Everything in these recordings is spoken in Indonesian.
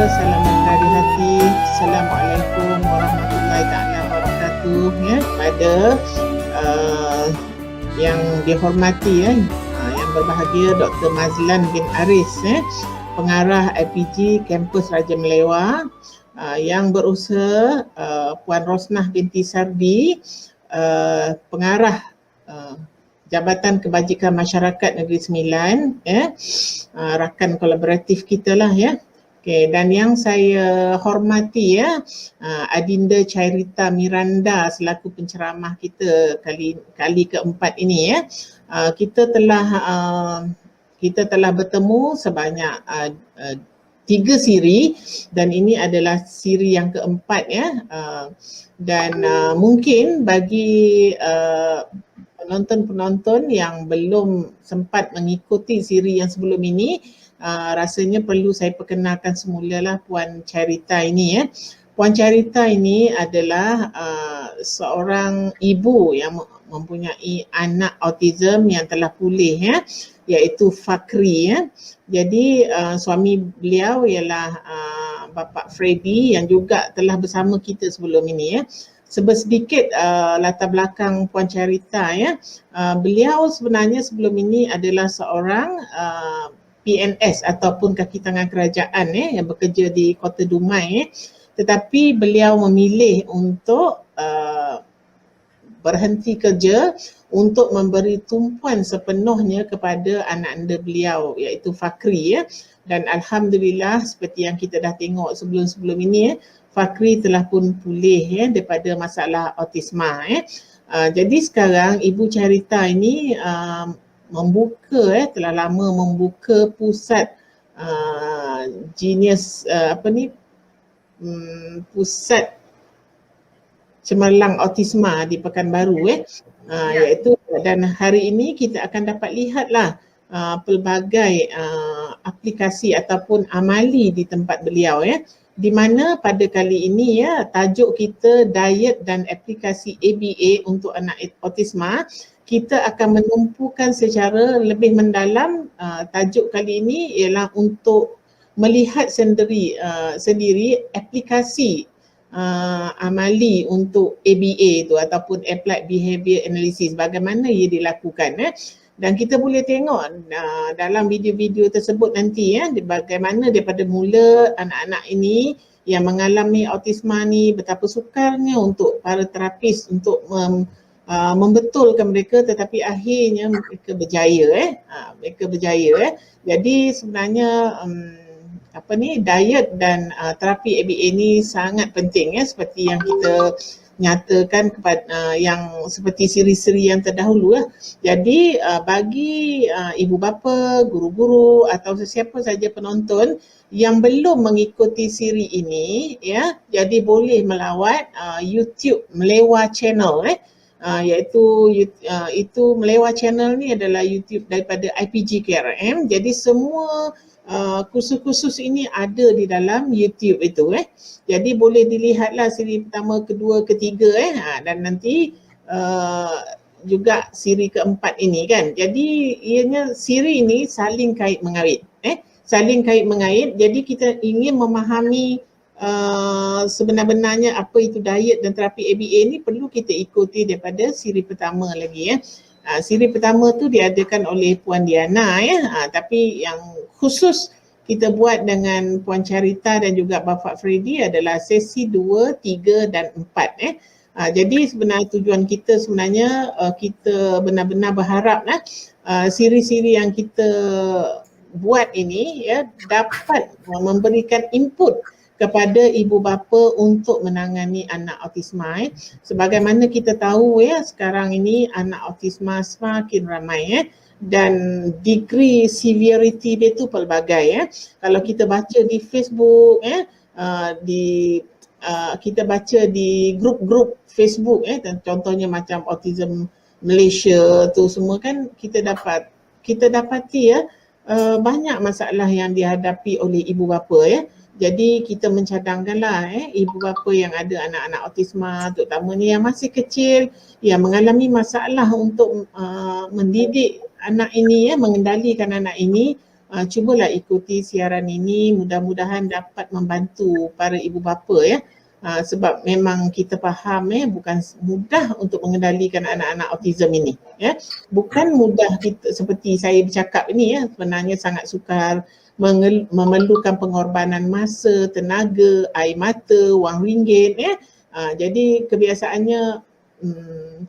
selamat hari hati. Assalamualaikum warahmatullahi taala wabarakatuh ya pada yang dihormati ya, yang berbahagia Dr. Mazlan bin Aris pengarah IPG Kampus Raja Melewar, yang berusaha Puan Rosnah binti Sardi, pengarah Jabatan Kebajikan Masyarakat Negeri Sembilan, rakan kolaboratif kita lah ya. Okay, dan yang saya hormati ya, Adinda Chairita Miranda selaku penceramah kita kali keempat ini ya. Kita telah bertemu sebanyak 3 siri dan ini adalah siri yang keempat ya. Dan mungkin bagi penonton-penonton yang belum sempat mengikuti siri yang sebelum ini, rasanya perlu saya perkenalkan semulalah Puan Chairita ini ya. Puan Chairita ini adalah seorang ibu yang mempunyai anak autism yang telah pulih ya, iaitu Fakri ya. Jadi suami beliau ialah Bapak Freddy yang juga telah bersama kita sebelum ini ya. Sedikit latar belakang Puan Chairita ya. Beliau sebenarnya sebelum ini adalah seorang PNS ataupun kaki tangan kerajaan yang bekerja di Kota Dumai tetapi beliau memilih untuk berhenti kerja untuk memberi tumpuan sepenuhnya kepada anak anda beliau iaitu Fakri ya. Dan alhamdulillah seperti yang kita dah tengok sebelum-sebelum ini ya, Fakri telah pun pulih ya daripada masalah autisma ya. Jadi sekarang Ibu Chairita ini telah lama membuka pusat pusat cemerlang autisma di Pekanbaru iaitu, dan hari ini kita akan dapat lihatlah pelbagai aplikasi ataupun amali di tempat beliau ya, di mana pada kali ini ya tajuk kita diet dan aplikasi ABA untuk anak autisma. Kita akan menumpukan secara lebih mendalam. Tajuk kali ini ialah untuk melihat sendiri aplikasi amali untuk ABA tu ataupun Applied Behavior Analysis, bagaimana ia dilakukan dan kita boleh tengok dalam video-video tersebut nanti ya, bagaimana daripada mula anak-anak ini yang mengalami autisma ni betapa sukarnya untuk para terapis untuk membetulkan mereka, tetapi akhirnya mereka berjaya Jadi sebenarnya diet dan terapi ABA ni sangat penting ya, seperti yang kita nyatakan kepada yang seperti siri-siri yang terdahulu lah. Jadi bagi ibu bapa, guru-guru atau sesiapa saja penonton yang belum mengikuti siri ini ya, jadi boleh melawat YouTube Melewar Channel iaitu itu Melewar Channel ni adalah YouTube daripada IPG KRM. Jadi semua kursus-kursus ini ada di dalam YouTube itu Jadi boleh dilihatlah siri pertama, kedua, ketiga dan nanti juga siri keempat ini kan. Jadi ianya siri ini saling kait mengait saling kait mengait. Jadi kita ingin memahami sebenar-benarnya apa itu diet dan terapi ABA ni, perlu kita ikuti daripada siri pertama lagi Siri pertama tu diadakan oleh Puan Diana tapi yang khusus kita buat dengan Puan Chairita dan juga Bapak Freddy adalah sesi 2, 3 dan 4 Jadi sebenarnya tujuan kita sebenarnya kita benar-benar berharap siri-siri yang kita buat ini ya dapat memberikan input kepada ibu bapa untuk menangani anak autisma Sebagaimana kita tahu ya, sekarang ini anak autisma semakin ramai dan degree severity dia tu pelbagai Kalau kita baca di Facebook kita baca di grup-grup Facebook contohnya macam Autism Malaysia tu semua kan, kita dapati banyak masalah yang dihadapi oleh ibu bapa Jadi kita mencadangkanlah ibu bapa yang ada anak-anak autisma, terutamanya yang masih kecil, yang mengalami masalah untuk mendidik anak ini mengendalikan anak ini cubalah ikuti siaran ini, mudah-mudahan dapat membantu para ibu bapa ya. Sebab memang kita faham bukan mudah untuk mengendalikan anak-anak autism ini ya. Bukan mudah kita seperti saya bercakap ini ya, sebenarnya sangat sukar, memerlukan pengorbanan masa, tenaga, air mata, wang ringgit ya. Jadi kebiasaannya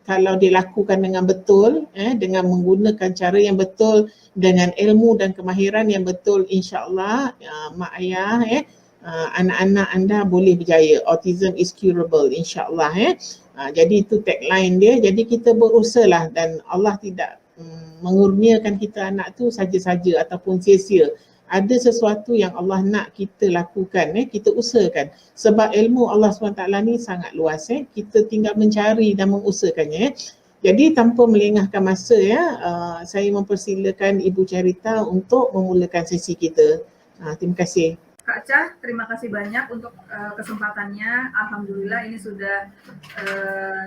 kalau dilakukan dengan betul, dengan menggunakan cara yang betul, dengan ilmu dan kemahiran yang betul, insya-Allah mak ayah anak-anak anda boleh berjaya. Autism is curable, insya-Allah jadi itu tagline dia. Jadi kita berusahalah dan Allah tidak mengurniakan kita anak tu saja-saja ataupun sia-sia. Ada sesuatu yang Allah nak kita lakukan, kita usahakan. Sebab ilmu Allah SWT ni sangat luas, kita tinggal mencari dan mengusahakannya. Jadi tanpa melengahkan masa saya mempersilakan Ibu Charita untuk memulakan sesi kita. Terima kasih. Kak Cha, terima kasih banyak untuk kesempatannya. Alhamdulillah ini sudah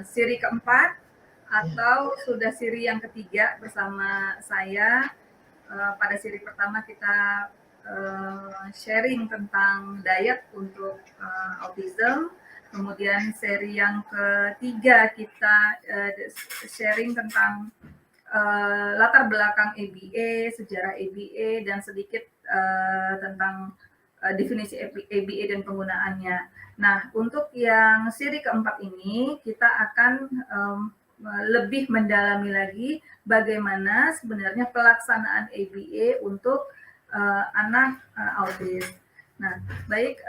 seri keempat atau sudah seri yang ketiga bersama saya. Pada seri pertama kita sharing tentang diet untuk autism. Kemudian seri yang ketiga kita sharing tentang latar belakang ABA, sejarah ABA, dan sedikit tentang definisi ABA dan penggunaannya. Nah, untuk yang seri keempat ini kita akan lebih mendalami lagi bagaimana sebenarnya pelaksanaan ABA untuk anak autis. Nah, baik,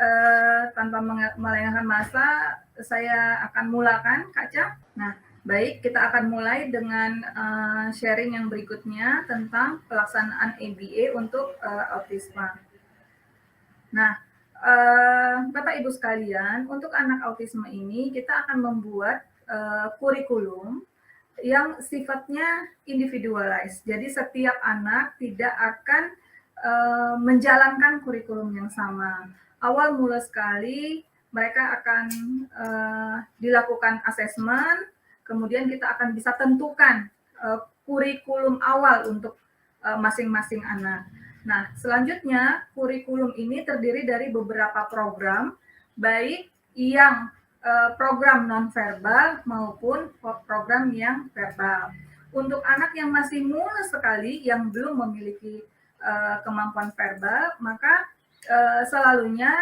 tanpa melengahkan masa, saya akan mulakan, Kak Cha. Nah, baik, kita akan mulai dengan sharing yang berikutnya tentang pelaksanaan ABA untuk autisme. Nah, Bapak Ibu sekalian, untuk anak autisme ini kita akan membuat kurikulum yang sifatnya individualized. Jadi setiap anak tidak akan menjalankan kurikulum yang sama. Awal mula sekali mereka akan dilakukan asesmen, kemudian kita akan bisa tentukan kurikulum awal untuk masing-masing anak. Nah, selanjutnya kurikulum ini terdiri dari beberapa program, baik yang program non-verbal maupun program yang verbal. Untuk anak yang masih mula sekali, yang belum memiliki kemampuan verbal, maka selalunya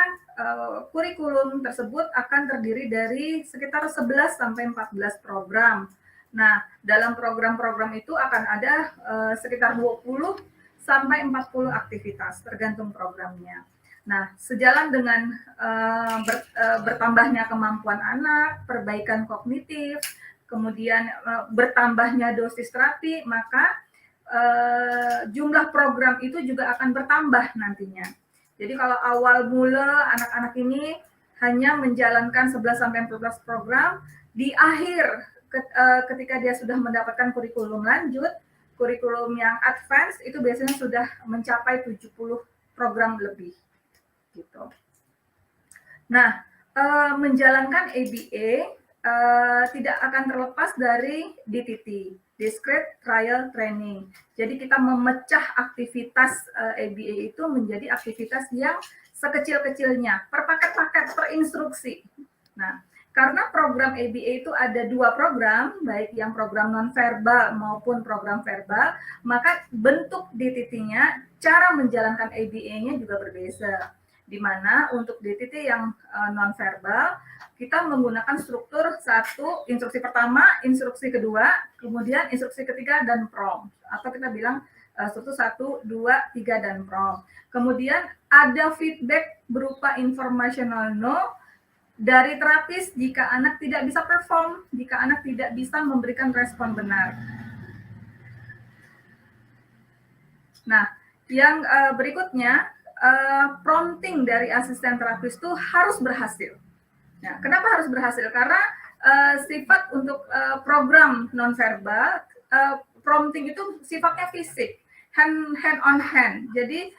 kurikulum tersebut akan terdiri dari sekitar 11 sampai 14 program. Nah, dalam program-program itu akan ada sekitar 20 sampai 40 aktivitas, tergantung programnya. Nah, sejalan dengan bertambahnya kemampuan anak, perbaikan kognitif, kemudian bertambahnya dosis terapi, maka jumlah program itu juga akan bertambah nantinya. Jadi kalau awal mula anak-anak ini hanya menjalankan 11 sampai 14 program, di akhir ketika dia sudah mendapatkan kurikulum lanjut, kurikulum yang advance itu biasanya sudah mencapai 70 program lebih. Gitu. Nah, menjalankan ABA tidak akan terlepas dari DTT, Discrete Trial Training. Jadi kita memecah aktivitas ABA itu menjadi aktivitas yang sekecil-kecilnya, per paket-paket, per instruksi. Nah, karena program ABA itu ada 2 program, baik yang program non-verbal maupun program verbal, maka bentuk DTT-nya, cara menjalankan ABA-nya juga berbeda. Di mana untuk DTT yang non-verbal, kita menggunakan struktur 1, instruksi pertama, instruksi kedua, kemudian instruksi ketiga, dan prompt. Atau kita bilang struktur 1, 2, 3, dan prompt. Kemudian ada feedback berupa informational no, dari terapis jika anak tidak bisa perform, jika anak tidak bisa memberikan respon benar. Nah, yang berikutnya, prompting dari asisten terapis itu harus berhasil. Nah, kenapa harus berhasil? Karena sifat untuk program nonverbal, prompting itu sifatnya fisik, hand on hand. Jadi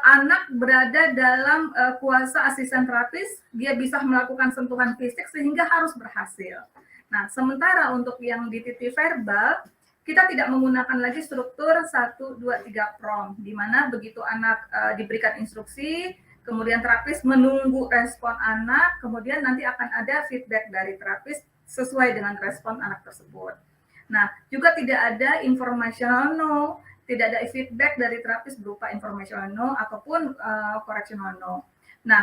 anak berada dalam kuasa asisten terapis, dia bisa melakukan sentuhan fisik sehingga harus berhasil. Nah, sementara untuk yang DTT verbal, kita tidak menggunakan lagi struktur 1, 2, 3 prompt, di mana begitu anak diberikan instruksi, kemudian terapis menunggu respon anak, kemudian nanti akan ada feedback dari terapis sesuai dengan respon anak tersebut. Nah, juga tidak ada informational no, tidak ada feedback dari terapis berupa informational no ataupun correctional no. Nah,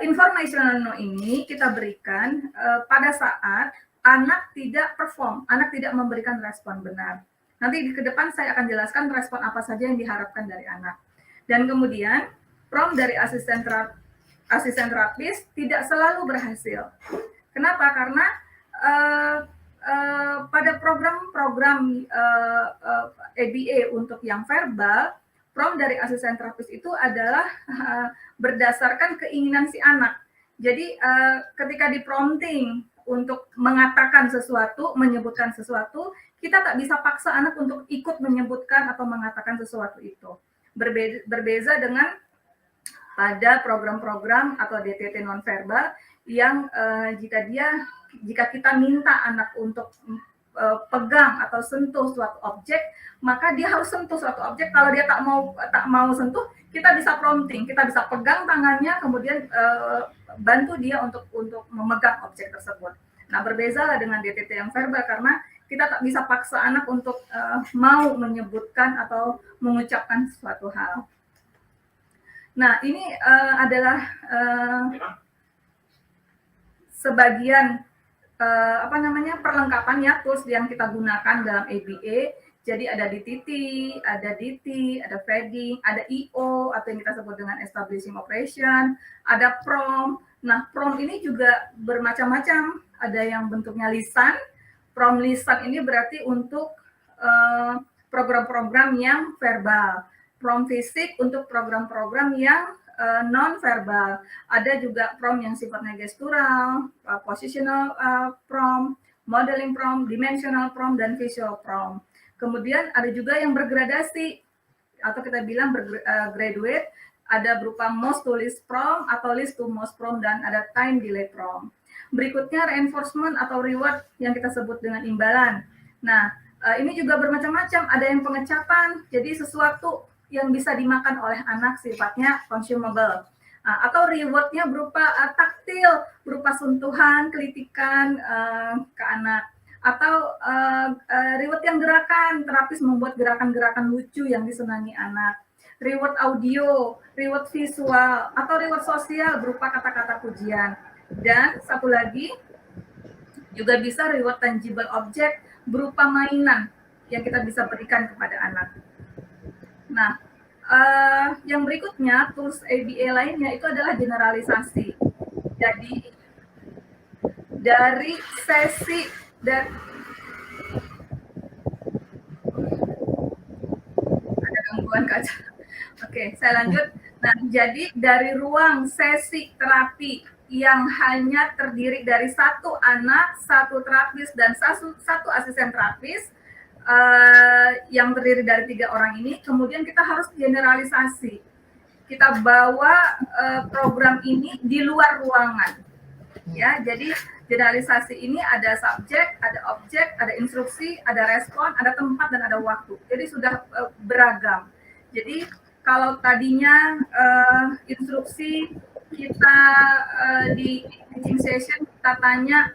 informational no ini kita berikan pada saat anak tidak perform, anak tidak memberikan respon benar. Nanti di ke depan saya akan jelaskan respon apa saja yang diharapkan dari anak. Dan kemudian prompt dari asisten terapis tidak selalu berhasil. Kenapa? Karena pada program-program ABA untuk yang verbal, prompt dari asisten terapis itu adalah berdasarkan keinginan si anak. Jadi ketika di prompting untuk mengatakan sesuatu, menyebutkan sesuatu, kita tak bisa paksa anak untuk ikut menyebutkan atau mengatakan sesuatu itu. Berbeza dengan pada program-program atau DTT nonverbal yang jika kita minta anak untuk pegang atau sentuh suatu objek, maka dia harus sentuh suatu objek. Kalau dia tak mau sentuh, kita bisa prompting, kita bisa pegang tangannya, kemudian bantu dia untuk memegang objek tersebut. Nah, berbezalah dengan DTT yang verbal karena kita tak bisa paksa anak untuk mau menyebutkan atau mengucapkan suatu hal. Nah, ini adalah sebagian perlengkapannya tools yang kita gunakan dalam ABA. Jadi ada DTT, ada DT, ada fading, ada EO atau yang kita sebut dengan establishing operation, ada prompt. Nah, prompt ini juga bermacam-macam. Ada yang bentuknya lisan. Prompt lisan ini berarti untuk program-program yang verbal. Prompt fisik untuk program-program yang non-verbal. Ada juga prompt yang sifatnya gestural, positional prompt, modeling prompt, dimensional prompt, dan visual prompt. Kemudian ada juga yang bergradasi, atau kita bilang graduate, ada berupa most to least prompt, atau least to most prompt, dan ada time delay prompt. Berikutnya reinforcement atau reward yang kita sebut dengan imbalan. Nah, ini juga bermacam-macam, ada yang pengecapan, jadi sesuatu yang bisa dimakan oleh anak sifatnya consumable. Atau rewardnya berupa taktil, berupa sentuhan, kelitikan ke anak. Atau reward yang gerakan, terapis membuat gerakan-gerakan lucu yang disenangi anak. Reward audio, reward visual, atau reward sosial berupa kata-kata pujian. Dan satu lagi, juga bisa reward tangible object berupa mainan yang kita bisa berikan kepada anak. Nah, yang berikutnya, tools ABA lainnya itu adalah generalisasi. Jadi, dari sesi ada gangguan kaca. Oke, saya lanjut. Nah, jadi dari ruang sesi terapi yang hanya terdiri dari satu anak, satu terapis, dan satu asisten terapis, yang terdiri dari 3 orang ini, kemudian kita harus generalisasi. Kita bawa program ini di luar ruangan. Ya, jadi generalisasi ini ada subjek, ada objek, ada instruksi, ada respon, ada tempat, dan ada waktu. Jadi sudah beragam. Jadi kalau tadinya instruksi kita di teaching session kita tanya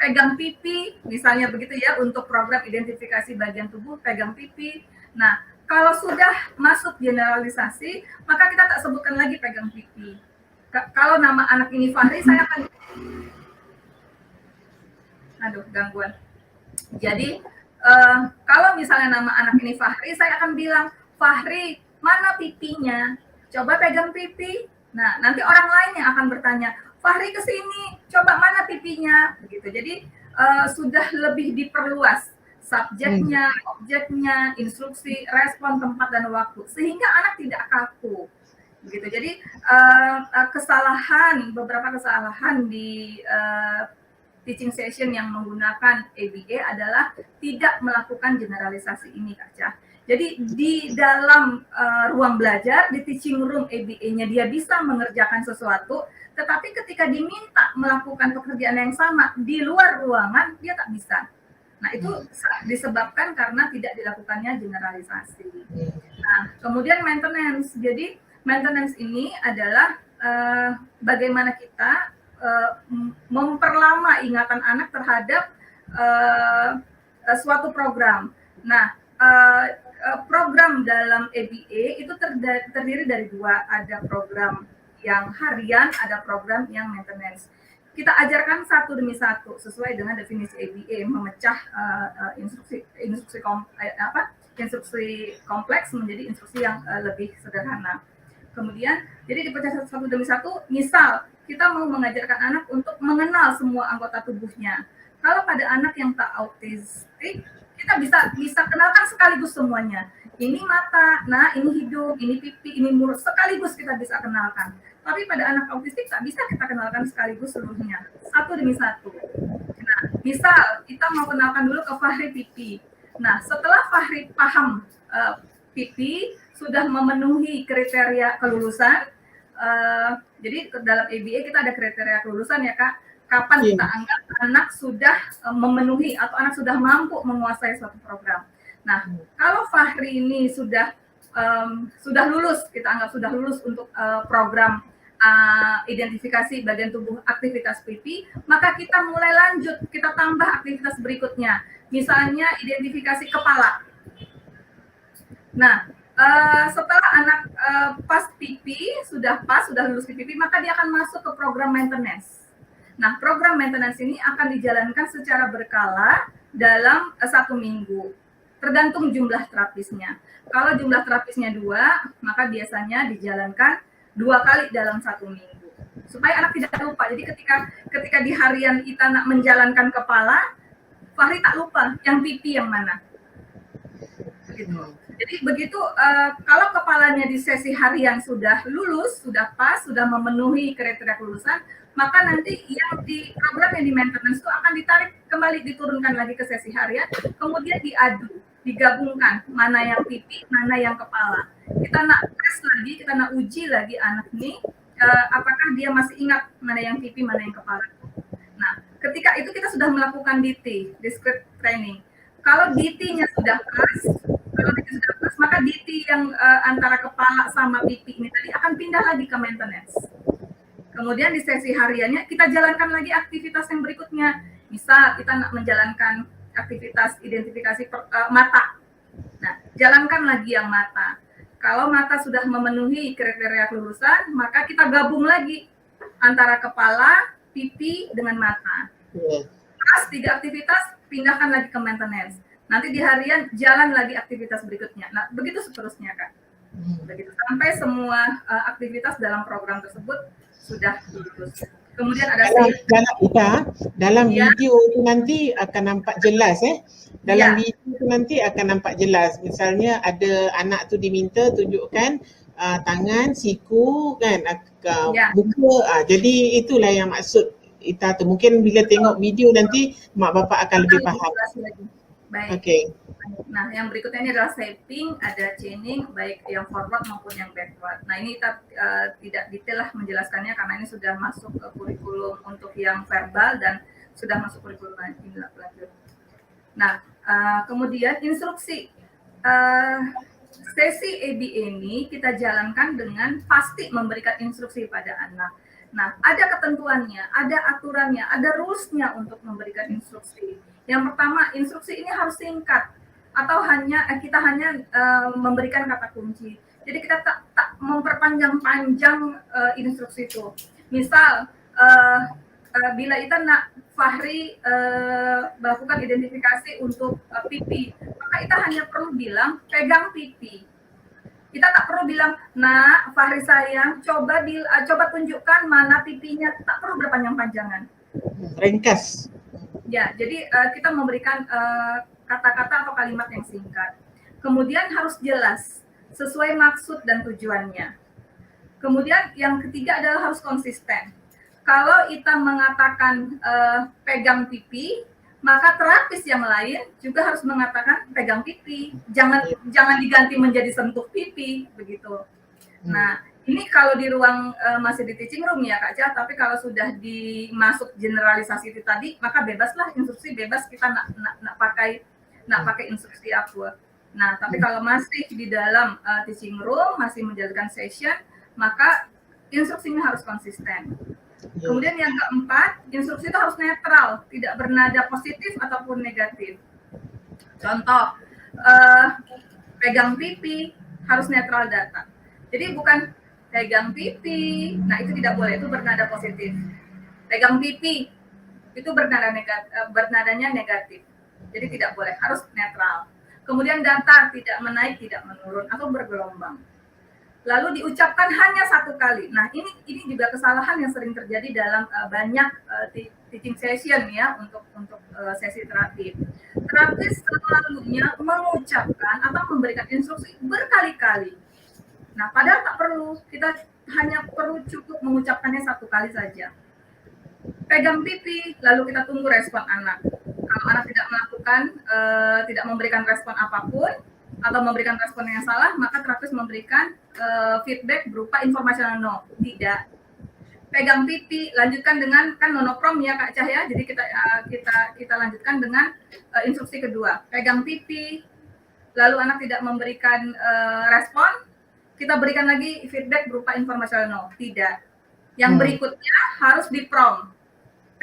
pegang pipi, misalnya begitu ya, untuk program identifikasi bagian tubuh, pegang pipi. Nah, kalau sudah masuk generalisasi, maka kita tak sebutkan lagi pegang pipi. Kalau nama anak ini Fahri, saya akan... Aduh, gangguan. Jadi, kalau misalnya nama anak ini Fahri, saya akan bilang, Fahri, mana pipinya? Coba pegang pipi. Nah, nanti orang lain yang akan bertanya, Fahri ke sini, coba mana pipinya? Begitu. Jadi, sudah lebih diperluas subjeknya, objeknya, instruksi, respon, tempat, dan waktu. Sehingga anak tidak kaku. Begitu. Jadi, beberapa kesalahan di teaching session yang menggunakan ABA adalah tidak melakukan generalisasi ini, Kak Cah. Jadi di dalam ruang belajar, di teaching room ABA-nya dia bisa mengerjakan sesuatu, tetapi ketika diminta melakukan pekerjaan yang sama di luar ruangan, dia tak bisa. Nah, itu disebabkan karena tidak dilakukannya generalisasi. Nah, kemudian maintenance. Jadi, maintenance ini adalah bagaimana kita memperlama ingatan anak terhadap suatu program. Nah, program dalam EBA itu terdiri dari dua, ada program yang harian, ada program yang maintenance. Kita ajarkan satu demi satu sesuai dengan definisi EBA, memecah instruksi kompleks menjadi instruksi yang lebih sederhana. Kemudian, jadi dipecah satu demi satu. Misal kita mau mengajarkan anak untuk mengenal semua anggota tubuhnya. Kalau pada anak yang tak autistik, kita bisa kenalkan sekaligus semuanya. Ini mata, nah ini hidung, ini pipi, ini mulut, sekaligus kita bisa kenalkan. Tapi pada anak autistik tak bisa kita kenalkan sekaligus seluruhnya, satu demi satu. Nah, misal kita mau kenalkan dulu ke Fahri pipi. Nah, setelah Fahri paham pipi, sudah memenuhi kriteria kelulusan, jadi dalam EBA kita ada kriteria kelulusan ya Kak, kapan kita anggap anak sudah memenuhi atau anak sudah mampu menguasai suatu program. Nah, kalau Fahri ini sudah lulus, kita anggap sudah lulus untuk program identifikasi bagian tubuh aktivitas pipi, maka kita mulai lanjut, kita tambah aktivitas berikutnya. Misalnya identifikasi kepala. Nah, setelah anak pas pipi, sudah lulus di pipi, maka dia akan masuk ke program maintenance. Nah, program maintenance ini akan dijalankan secara berkala dalam 1 minggu, tergantung jumlah terapisnya. Kalau jumlah terapisnya 2, maka biasanya dijalankan 2 kali dalam 1 minggu, supaya anak tidak lupa. Jadi ketika di harian kita nak menjalankan kepala, Fahri tak lupa yang pipi yang mana. Begitu. Jadi begitu kalau kepalanya di sesi harian sudah lulus, sudah pas, sudah memenuhi kriteria kelulusan, maka nanti yang di program yang di maintenance itu akan ditarik kembali, diturunkan lagi ke sesi harian, kemudian diadu, digabungkan mana yang pipi, mana yang kepala. Kita nak tes lagi, kita nak uji lagi anak ini apakah dia masih ingat mana yang pipi, mana yang kepala. Nah, ketika itu kita sudah melakukan DT, discrete training. Kalau DT-nya sudah pas, maka DT yang antara kepala sama pipi ini tadi akan pindah lagi ke maintenance. Kemudian di sesi hariannya kita jalankan lagi aktivitas yang berikutnya. Misal kita nak menjalankan aktivitas identifikasi mata. Nah, jalankan lagi yang mata. Kalau mata sudah memenuhi kriteria kelulusan, maka kita gabung lagi antara kepala, pipi, dengan mata. Pas 3 aktivitas, pindahkan lagi ke maintenance. Nanti di harian jalan lagi aktivitas berikutnya. Nah, begitu seterusnya, Kak. Begitu sampai semua aktivitas dalam program tersebut sudah lulus. Kemudian ada dalam video itu nanti akan nampak jelas Dalam video itu nanti akan nampak jelas. Misalnya ada anak tu diminta tunjukkan tangan, siku kan, buka. Jadi itulah yang maksud Ita tu. Mungkin bila tengok video nanti mak bapak akan lebih faham. Baik. Okay. Nah, yang berikutnya ini adalah shaping, ada chaining, baik yang forward maupun yang backward. Nah, ini kita tidak detail lah menjelaskannya karena ini sudah masuk ke kurikulum untuk yang verbal dan sudah masuk kurikulum lanjut. Nah, kemudian instruksi sesi EBA ini kita jalankan dengan pasti memberikan instruksi pada anak. Nah, ada ketentuannya, ada aturannya, ada rules-nya untuk memberikan instruksi. Yang pertama, instruksi ini harus singkat atau kita hanya memberikan kata kunci. Jadi kita tak memperpanjang-panjang instruksi itu. Misal, bila kita nak Fahri melakukan identifikasi untuk pipi, maka kita hanya perlu bilang pegang pipi. Kita tak perlu bilang, nah Fahri sayang, coba tunjukkan mana pipinya. Tak perlu berpanjang-panjangan. Ringkas. Ya, jadi kita memberikan kata-kata atau kalimat yang singkat. Kemudian harus jelas, sesuai maksud dan tujuannya. Kemudian yang ketiga adalah harus konsisten. Kalau kita mengatakan pegang pipi, maka terapis yang lain juga harus mengatakan pegang pipi. Jangan diganti menjadi sentuh pipi, begitu. Nah, Ini kalau di ruang masih di teaching room ya Kak Cia, tapi kalau sudah dimasuk generalisasi itu tadi, maka bebaslah instruksi, bebas kita nak pakai instruksi apa. Nah, tapi kalau masih di dalam teaching room, masih menjalankan session, maka instruksinya harus konsisten. Kemudian yang keempat, instruksi itu harus netral, tidak bernada positif ataupun negatif. Contoh, pegang pipi harus netral data. Jadi bukan pegang pipi, nah itu tidak boleh, itu bernada positif. Pegang pipi itu bernadanya negatif. Jadi tidak boleh, harus netral. Kemudian datar, tidak menaik, tidak menurun atau bergelombang. Lalu diucapkan hanya satu kali. Nah, ini juga kesalahan yang sering terjadi dalam banyak teaching session ya untuk sesi terapi. Terapis selalunya mengucapkan atau memberikan instruksi berkali-kali. Nah, padahal tak perlu, kita hanya perlu cukup mengucapkannya satu kali saja. Pegang pipi, lalu kita tunggu respon anak. Kalau anak tidak melakukan, tidak memberikan respon apapun, atau memberikan respon yang salah, maka terapis memberikan feedback berupa informational no. Tidak. Pegang pipi, lanjutkan dengan kan monokrom ya Kak Cah ya. Jadi kita lanjutkan dengan instruksi kedua. Pegang pipi, lalu anak tidak memberikan respon, kita berikan lagi feedback berupa informational no. Tidak. Yang berikutnya harus di prompt.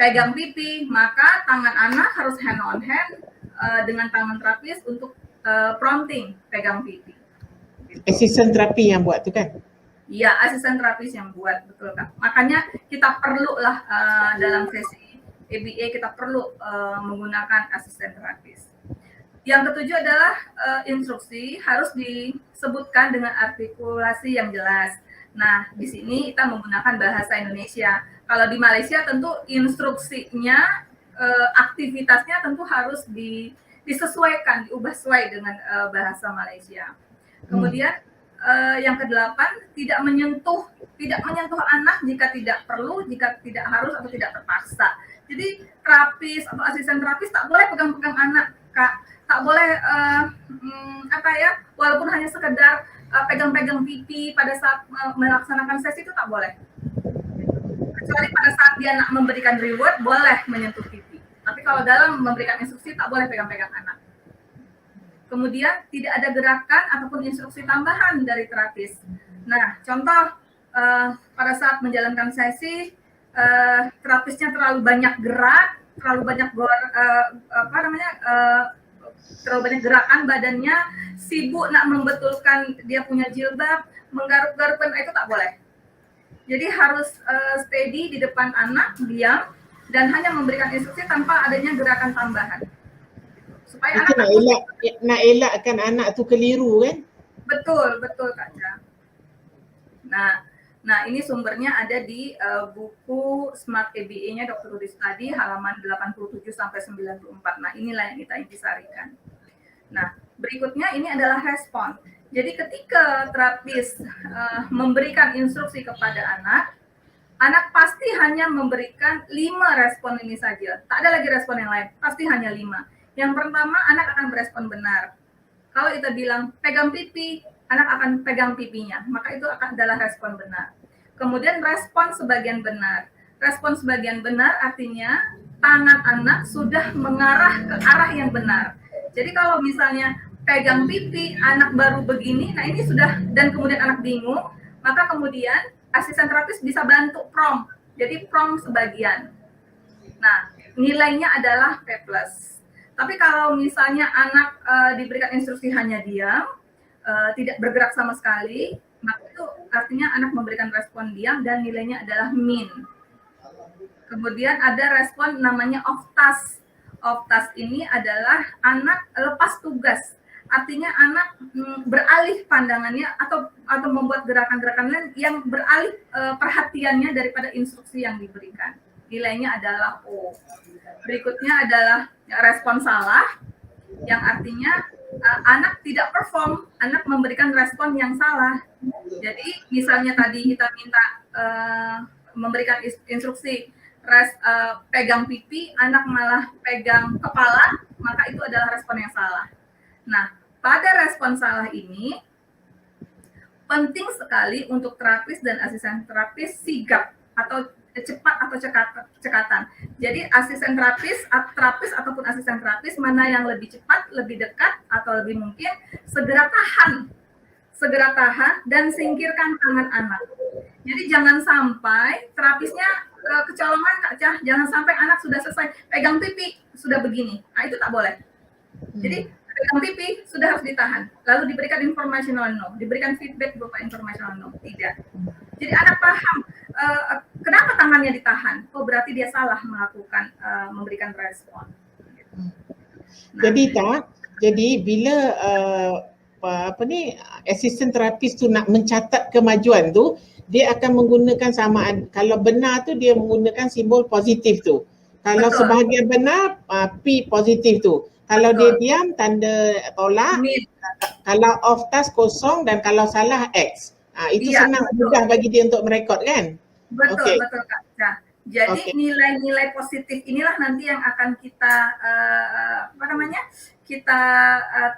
Pegang pipi, maka tangan anak harus hand on hand dengan tangan terapis untuk prompting pegang pipi. Asisten terapi yang buat tu kan? Iya, asisten terapis yang buat, betul Kak. Makanya kita perlu lah dalam sesi ABA kita perlu menggunakan asisten terapis. Yang ketujuh adalah instruksi harus disebutkan dengan artikulasi yang jelas. Nah, di sini kita menggunakan bahasa Indonesia. Kalau di Malaysia tentu instruksinya, aktivitasnya tentu harus disesuaikan, diubah sesuai dengan bahasa Malaysia. Kemudian yang kedelapan, tidak menyentuh anak jika tidak perlu, jika tidak harus atau tidak terpaksa. Jadi terapis atau asisten terapis tak boleh pegang-pegang anak, Kak. Tak boleh walaupun hanya sekedar pegang-pegang pipi pada saat melaksanakan sesi itu tak boleh. Kecuali pada saat dia nak memberikan reward boleh menyentuh pipi. Tapi kalau dalam memberikan instruksi tak boleh pegang-pegang anak. Kemudian tidak ada gerakan ataupun instruksi tambahan dari terapis. Nah, contoh pada saat menjalankan sesi, terapisnya terlalu banyak gerak, terlalu banyak terlalu banyak gerakan badannya, sibuk nak membetulkan dia punya jilbab, menggaruk-garukkan, itu tak boleh. Jadi harus steady di depan anak, diam, dan hanya memberikan instruksi tanpa adanya gerakan tambahan. Supaya itu anak nak elakkan anak tu keliru kan? Betul Kak Ca. Nah ini sumbernya ada di buku Smart ABA-nya Dr. Rudi Study halaman 87 sampai 94. Nah, inilah yang kita intisarikan. Nah, berikutnya ini adalah respon. Jadi ketika terapis memberikan instruksi kepada anak pasti hanya memberikan 5 respon ini saja. Tak ada lagi respon yang lain, pasti hanya 5. Yang pertama, anak akan berespon benar. Kalau kita bilang pegang pipi, anak akan pegang pipinya, maka itu adalah respon benar. Kemudian respon sebagian benar. Respon sebagian benar artinya tangan anak sudah mengarah ke arah yang benar. Jadi kalau misalnya pegang pipi, anak baru begini, nah ini sudah, dan kemudian anak bingung, maka kemudian asisten terapis bisa bantu prompt. Jadi prompt sebagian. Nah, nilainya adalah P+. Tapi kalau misalnya anak diberikan instruksi hanya diam, tidak bergerak sama sekali, maka itu artinya anak memberikan respon diam dan nilainya adalah min. Kemudian ada respon namanya off task. Off task ini adalah anak lepas tugas. Artinya anak beralih pandangannya atau membuat gerakan-gerakan lain yang beralih perhatiannya daripada instruksi yang diberikan. Nilainya adalah O. Berikutnya adalah respon salah, yang artinya anak tidak perform, anak memberikan respon yang salah. Jadi misalnya tadi kita minta memberikan instruksi pegang pipi, anak malah pegang kepala, maka itu adalah respon yang salah. Nah, pada respon salah ini, penting sekali untuk terapis dan asisten terapis sigap atau cepat atau cekatan. Jadi asisten terapis ataupun asisten terapis mana yang lebih cepat, lebih dekat atau lebih mungkin segera tahan dan singkirkan tangan anak. Jadi jangan sampai terapisnya kecolongan Kak Cah, jangan sampai anak sudah selesai pegang pipi sudah begini. Nah, itu tak boleh. Jadi pegang pipi sudah harus ditahan, lalu diberikan informational no, diberikan feedback berupa informational no, tidak. Jadi anak paham kenapa tangannya ditahan. Oh, berarti dia salah melakukan memberikan respon. Nah, jadi bila asisten terapis tu nak mencatat kemajuan tu, dia akan menggunakan kalau benar tu dia menggunakan simbol positif tu. Kalau sebahagian benar P positif tu. Kalau dia diam tanda tolak, kalau off task kosong dan kalau salah X. Itu senang mudah bagi dia untuk merekod kan? Betul Kak. Nah, jadi nilai-nilai positif inilah nanti yang akan kita kita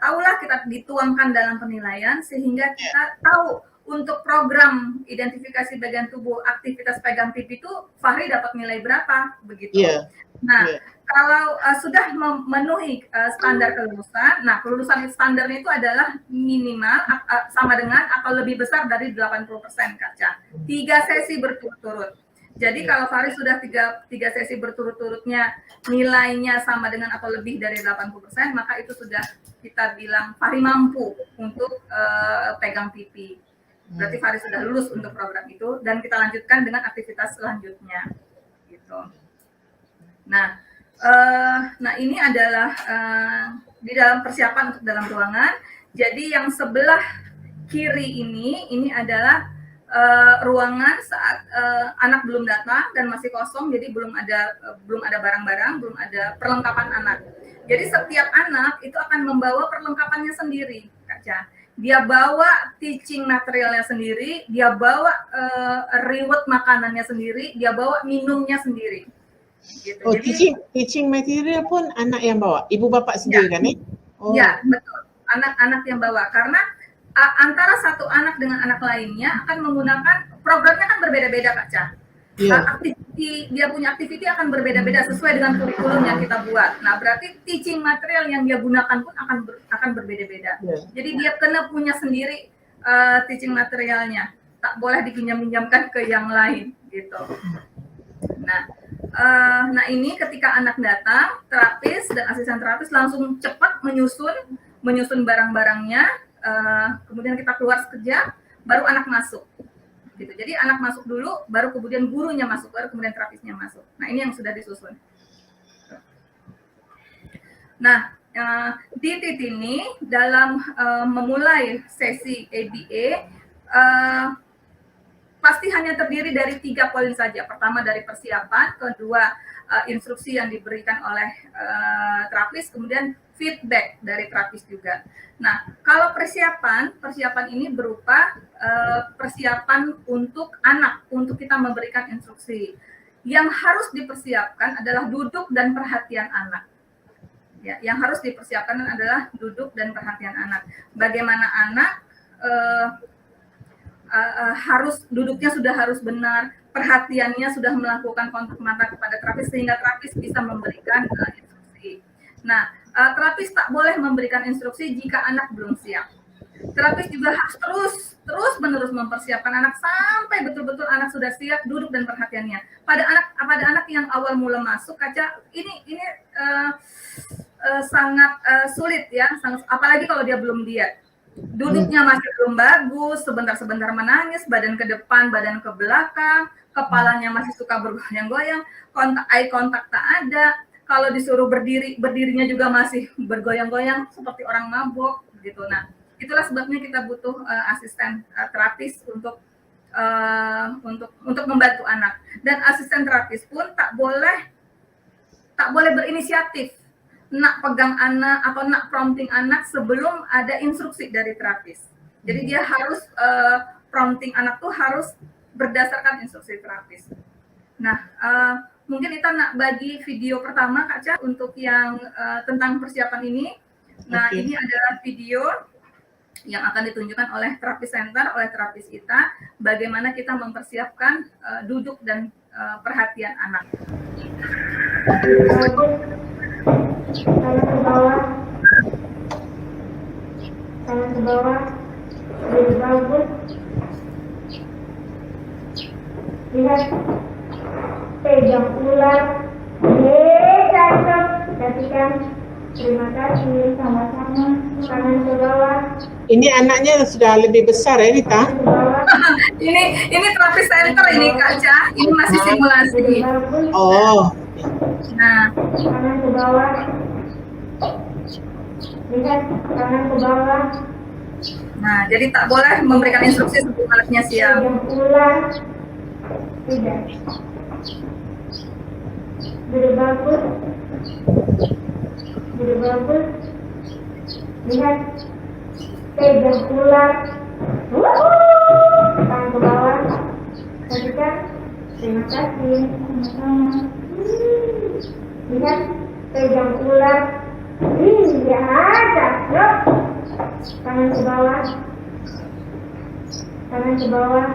tahulah, kita dituangkan dalam penilaian sehingga kita tahu untuk program identifikasi bagian tubuh aktivitas pegang pipi itu Fahri dapat nilai berapa begitu. Kalau sudah memenuhi standar kelulusan, nah kelulusan standarnya itu adalah minimal sama dengan atau lebih besar dari 80% Kak Cah. 3 sesi berturut-turut. Jadi kalau Fahri sudah 3 sesi berturut-turutnya nilainya sama dengan atau lebih dari 80%, maka itu sudah kita bilang Fahri mampu untuk pegang pipi. Berarti Fahri sudah lulus untuk program itu dan kita lanjutkan dengan aktivitas selanjutnya. Gitu. Nah, ini adalah di dalam persiapan untuk dalam ruangan. Jadi yang sebelah kiri ini adalah ruangan saat anak belum datang dan masih kosong, jadi belum ada barang-barang, belum ada perlengkapan anak. Jadi setiap anak itu akan membawa perlengkapannya sendiri, Kak Cah. Dia bawa teaching materialnya sendiri, dia bawa reward makanannya sendiri, dia bawa minumnya sendiri. Gitu. Oh, jadi, teaching material pun anak yang bawa, ibu bapak sendiri kan? Ya, betul. Anak-anak yang bawa, karena antara satu anak dengan anak lainnya akan menggunakan programnya kan berbeda-beda Kak Cah. Dia punya aktiviti akan berbeda-beda sesuai dengan kurikulum yang kita buat. Nah, berarti teaching material yang dia gunakan pun akan berbeda-beda. Jadi dia kena punya sendiri teaching materialnya. Tak boleh dipinjam-pinjamkan ke yang lain gitu. Nah ini ketika anak datang, terapis dan asisten terapis langsung cepat menyusun barang-barangnya. Kemudian kita keluar sekejap, baru anak masuk. Gitu. Jadi anak masuk dulu, baru kemudian gurunya masuk, baru kemudian terapisnya masuk. Nah ini yang sudah disusun. Nah di titik ini dalam memulai sesi ABA pasti hanya terdiri dari 3 poin saja. Pertama dari persiapan, kedua instruksi yang diberikan oleh terapis, kemudian feedback dari terapis juga. Nah, kalau persiapan ini berupa persiapan untuk anak, untuk kita memberikan instruksi. Yang harus dipersiapkan adalah duduk dan perhatian anak. Ya, yang harus dipersiapkan adalah duduk dan perhatian anak. Bagaimana anak harus duduknya sudah harus benar, perhatiannya sudah melakukan kontak mata kepada terapis sehingga terapis bisa memberikan instruksi. Nah, terapis tak boleh memberikan instruksi jika anak belum siap. Terapis juga harus terus-menerus mempersiapkan anak sampai betul-betul anak sudah siap duduk dan perhatiannya. Pada anak yang awal mula masuk, Kaca, ini sangat sulit ya, apalagi kalau dia belum diet. Duduknya masih belum bagus, sebentar-sebentar menangis, badan ke depan, badan ke belakang, kepalanya masih suka bergoyang-goyang, eye contact tak ada. Kalau disuruh berdirinya juga masih bergoyang-goyang seperti orang mabok gitu. Nah, itulah sebabnya kita butuh asisten terapis untuk membantu anak. Dan asisten terapis pun tak boleh berinisiatif nak pegang anak atau nak prompting anak sebelum ada instruksi dari terapis. Jadi dia harus prompting anak tuh harus berdasarkan instruksi terapis. Nah, mungkin kita nak bagi video pertama Kak Ca untuk yang tentang persiapan ini. Nah, ini adalah video yang akan ditunjukkan oleh terapis center, oleh terapis kita, bagaimana kita mempersiapkan duduk dan perhatian anak. Tangan ke bawah, tangan ke bawah, lebih bagus. Lihat, pegang ular, cakep, perhatikan. Terima kasih, sama-sama. Tangan ke bawah. Ini anaknya sudah lebih besar ya Rita? Tangan ke bawah. ini terapis center ini Kak Ca, ini masih simulasi. Lebih bagus. Oh, Nah, Tangan ke bawah. Lihat, tangan ke bawah. nah jadi tak boleh memberikan instruksi sebelum anaknya siap. Pegang ular. Tidak. Lebih bagus. Lebih bagus. Lihat, pegang ular. Tangan ke bawah. Perhatikan. Terima kasih. Sama-sama. Lihat, pegang ular. Iya, cakep. Tangan ke bawah. Tangan ke bawah.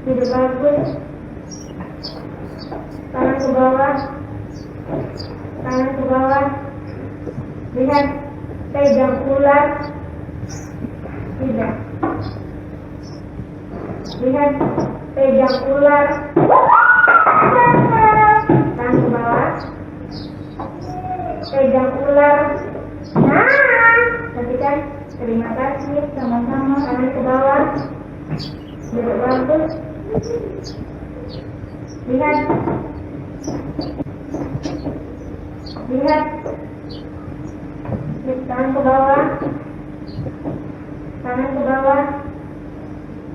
Lebih bagus. Tangan ke bawah. Tangan ke bawah. Lihat, pegang ular. Tidak. Lihat, pegang ular. Tangan ke bawah. Pegang ular. Nah, perhatikan. Terima kasih. Sama-sama. Tangan ke bawah. Lebih bagus. Lihat. Lihat. Tangan ke bawah. Tangan ke bawah.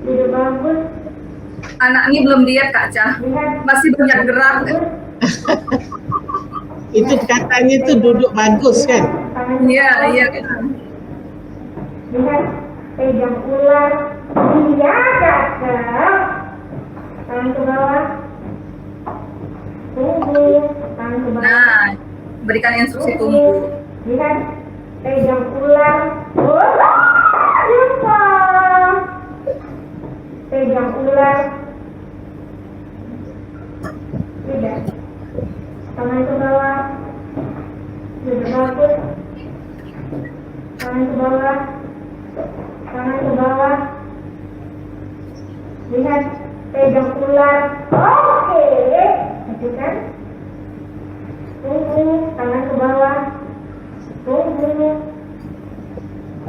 Lebih bagus. Anak ini belum diet Kak Ca, Lihat. masih banyak gerak. itu katanya itu duduk bagus kan? Tangan ke Iya, bawah. iya. Lihat, pegang ular. Iya, cakep. Tangan ke bawah. Tunggu. Tangan ke bawah. Nah, berikan instruksi tunggu. Lihat, pegang ular. Lupa. Pegang ular. Tidak. Tangan ke bawah. Lebih bagus. Tangan ke bawah. Tangan ke bawah. Lihat, pegang ular. Oke. Perhatikan. Tunggu. Tangan ke bawah. Tunggu.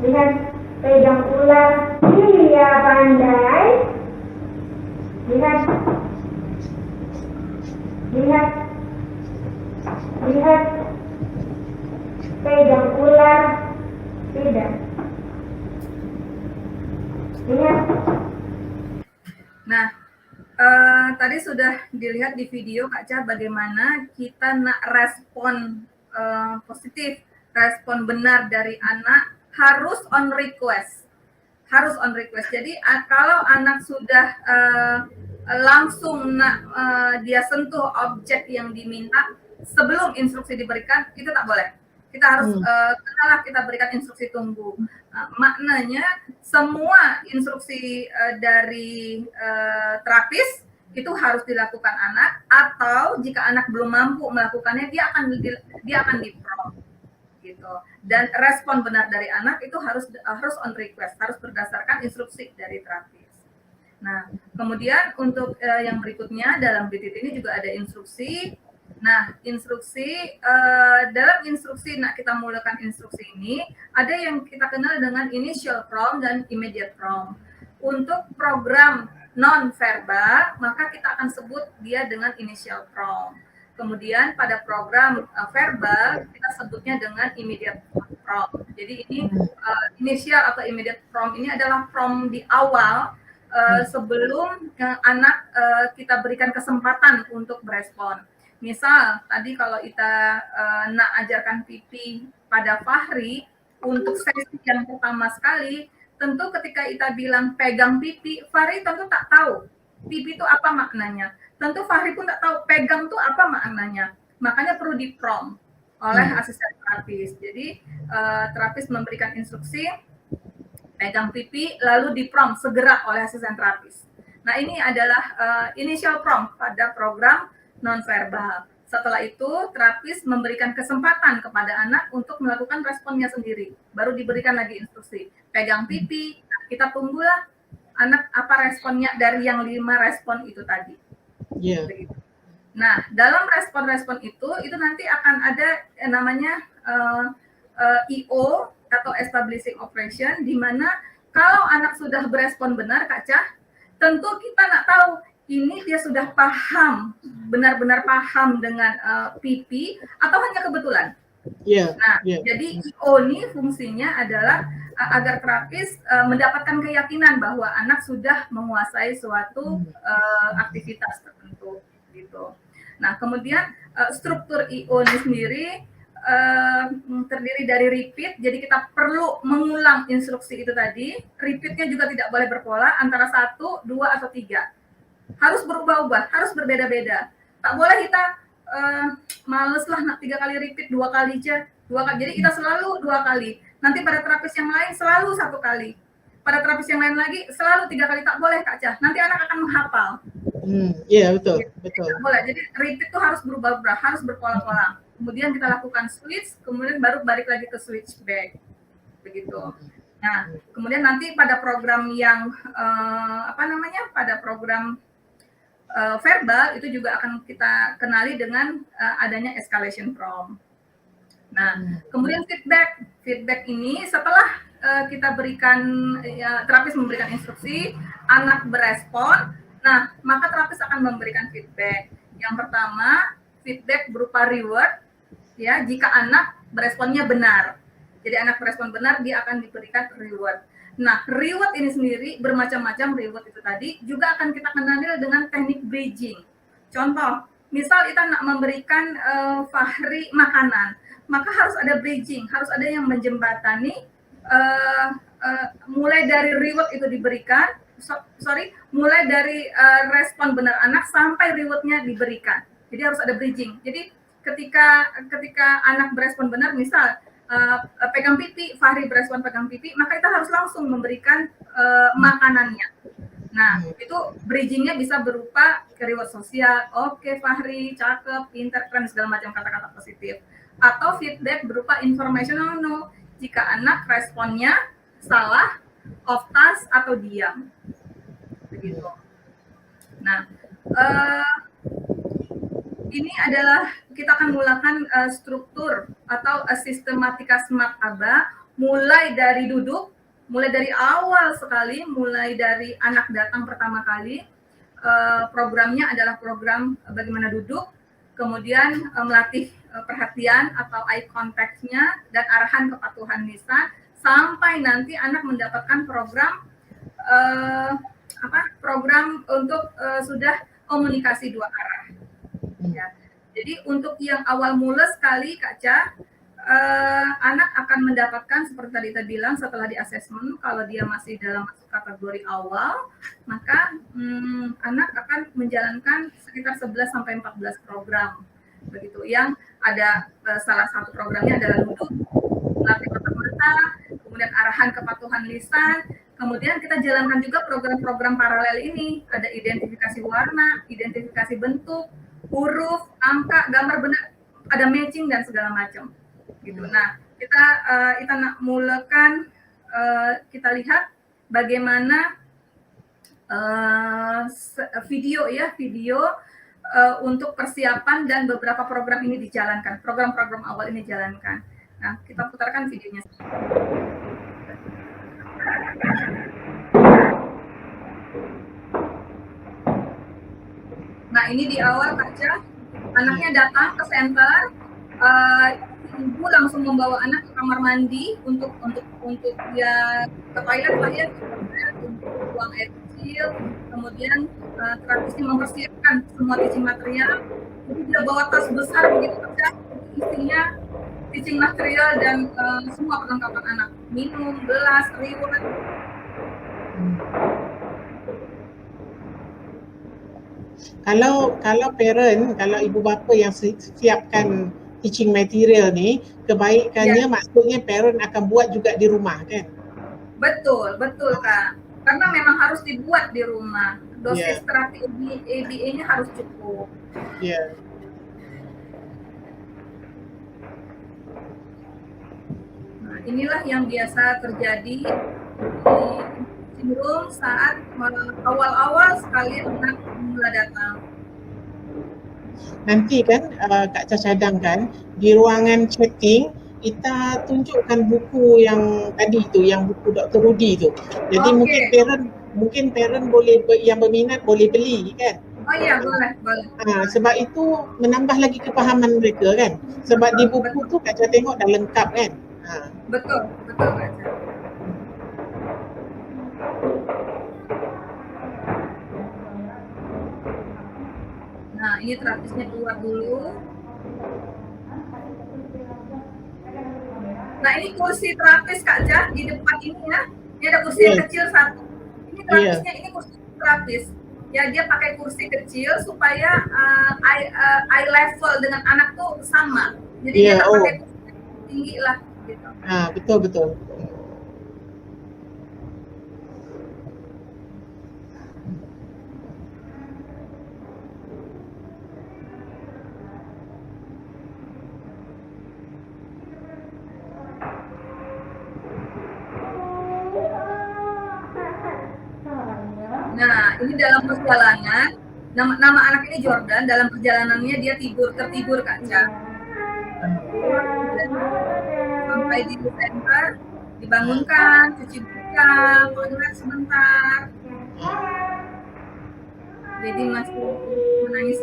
Lihat, pegang ular. Iya, pandai. Lihat. Lihat. Lihat. Pegang ular. Tidak. Lihat. Nah, tadi sudah dilihat di video Kak Ca bagaimana kita nak respon positif, respon benar dari anak harus on request. Harus on request. Jadi kalau anak sudah langsung dia sentuh objek yang diminta sebelum instruksi diberikan, itu tak boleh. Kita harus kita berikan instruksi tunggu. Maknanya semua instruksi dari terapis itu harus dilakukan anak, atau jika anak belum mampu melakukannya dia akan di-prompt gitu. Dan respon benar dari anak itu harus on request, harus berdasarkan instruksi dari terapis. Nah, kemudian untuk yang berikutnya dalam BTT ini juga ada instruksi. Nah, instruksi dalam instruksi, kita mulakan instruksi ini ada yang kita kenal dengan initial prompt dan immediate prompt. Untuk program non-verbal, maka kita akan sebut dia dengan initial prompt. Kemudian pada program verbal kita sebutnya dengan immediate prompt. Jadi ini initial atau immediate prompt ini adalah prompt di awal sebelum anak kita berikan kesempatan untuk berespon. Misal tadi kalau kita nak ajarkan pipi pada Fahri untuk sesi yang pertama sekali, tentu ketika kita bilang pegang pipi, Fahri tentu tak tahu pipi itu apa maknanya. Tentu Fahri pun tak tahu pegang itu apa maknanya. Makanya perlu di-prompt. oleh asisten terapis. Jadi terapis memberikan instruksi, pegang pipi, lalu di-prompt segera oleh asisten terapis. Nah, ini adalah initial prompt pada program nonverbal. Setelah itu, terapis memberikan kesempatan kepada anak untuk melakukan responnya sendiri. Baru diberikan lagi instruksi, pegang pipi. Nah, kita tunggulah anak apa responnya dari yang 5 respon itu tadi. Yeah. Nah, dalam respon-respon itu nanti akan ada yang namanya EO atau establishing operation, di mana kalau anak sudah berespon benar, Kak Cah, tentu kita nak tahu ini dia sudah paham, benar-benar paham dengan PP atau hanya kebetulan. Nah, jadi EO ini fungsinya adalah agar terapis mendapatkan keyakinan bahwa anak sudah menguasai suatu aktivitas tertentu gitu. Nah, kemudian struktur EO ini sendiri terdiri dari repeat, jadi kita perlu mengulang instruksi itu tadi. Repeatnya juga tidak boleh berpola antara 1, 2, atau 3. Harus berubah-ubah, harus berbeda-beda. Tak boleh kita males lah nak 3 kali repeat, 2 kali aja. 2 kali. Jadi kita selalu 2 kali. Nanti pada terapis yang lain selalu 1 kali. Pada terapis yang lain lagi selalu 3 kali. Tak boleh, Kak Cah. Nanti anak akan menghafal. Iya, betul. Tak boleh. Jadi repeat itu harus berubah-ubah, harus berpola-pola. Kemudian kita lakukan switch, kemudian baru balik lagi ke switch back. Begitu. Nah, kemudian nanti pada program yang pada program verbal itu juga akan kita kenali dengan adanya escalation prompt. Nah, kemudian feedback ini setelah kita berikan terapis memberikan instruksi, anak berespon, nah maka terapis akan memberikan feedback. Yang pertama, feedback berupa reward, ya, jika anak beresponnya benar. Jadi anak berespon benar, dia akan diberikan reward. Nah, reward ini sendiri bermacam-macam reward itu tadi, juga akan kita kenali dengan teknik bridging. Contoh, misal kita nak memberikan Fahri makanan, maka harus ada bridging, harus ada yang menjembatani mulai dari reward itu diberikan, mulai dari respon benar anak sampai rewardnya diberikan. Jadi harus ada bridging. Jadi ketika anak berespon benar, misal pegang pipi, Fahri berespon pegang pipi, maka kita harus langsung memberikan makanannya. Nah, itu bridgingnya bisa berupa reward sosial, oke Fahri, cakep, pintar, keren, segala macam kata-kata positif. Atau feedback berupa informational no, jika anak responnya salah, off task, atau diam. Begitu. Nah, ini adalah kita akan mulakan struktur atau sistematika Smart Aba mulai dari duduk, mulai dari awal sekali, mulai dari anak datang pertama kali. Programnya adalah program bagaimana duduk, kemudian melatih perhatian atau eye contact-nya dan arahan kepatuhan lisan sampai nanti anak mendapatkan program untuk sudah komunikasi 2 arah. Ya. Jadi untuk yang awal mula sekali, Kak Cah, anak akan mendapatkan seperti tadi kita bilang setelah di assessment, kalau dia masih dalam masuk kategori awal, maka anak akan menjalankan sekitar 11-14 program. Begitu. Yang ada salah satu programnya adalah duduk, melatih tatap mata, kemudian arahan kepatuhan lisan, kemudian kita jalankan juga program-program paralel ini, ada identifikasi warna, identifikasi bentuk, huruf, angka, gambar benar, ada matching dan segala macam. Gitu. Nah, kita nak mulakan, kita lihat bagaimana video untuk persiapan dan beberapa program ini dijalankan, program-program awal ini dijalankan. Nah, kita putarkan videonya. Nah, ini di awal Kak Cah, anaknya datang ke center, ibu langsung membawa anak ke kamar mandi untuk dia ke toilet lah ya, untuk buang air kecil, kemudian terapisnya mempersiapkan semua teaching material. Jadi dia bawa tas besar begitu Kak Cah, isinya teaching material dan semua perlengkapan anak, minum, gelas, reward. Kalau parent, kalau ibu bapa yang siapkan teaching material ni, kebaikannya maksudnya parent akan buat juga di rumah kan? Betul Kak. Karena memang harus dibuat di rumah. Dosis terapi ABA-nya harus cukup. Ya. Nah, inilah yang biasa terjadi di sindrom saat awal-awal sekali anak mula datang. Nanti kan Kak Cha cadangkan di ruangan chatting kita tunjukkan buku yang tadi tu, yang buku Dr. Rudy tu. Jadi mungkin parent boleh yang berminat boleh beli kan? Oh iya, boleh. Sebab itu menambah lagi kepahaman mereka kan. Sebab di buku tu Kak Cha tengok dah lengkap kan. Betul Kak Cha. Nah, ini terapisnya keluar dulu. Nah, ini kursi terapis Kak Cha di depan ini ya. Ini ada kursi yang kecil satu. Ini terapisnya ini kursi terapis. Ya, dia pakai kursi kecil supaya eye level dengan anak tuh sama. Jadi dia tak pakai kursi tinggi lah gitu. Betul. Nah, ini dalam perjalanan, nama anak ini Jordan, dalam perjalanannya dia tertidur Kak Cha. Sampai di center, dibangunkan, cuci muka, makan sebentar. Jadi masih menangis.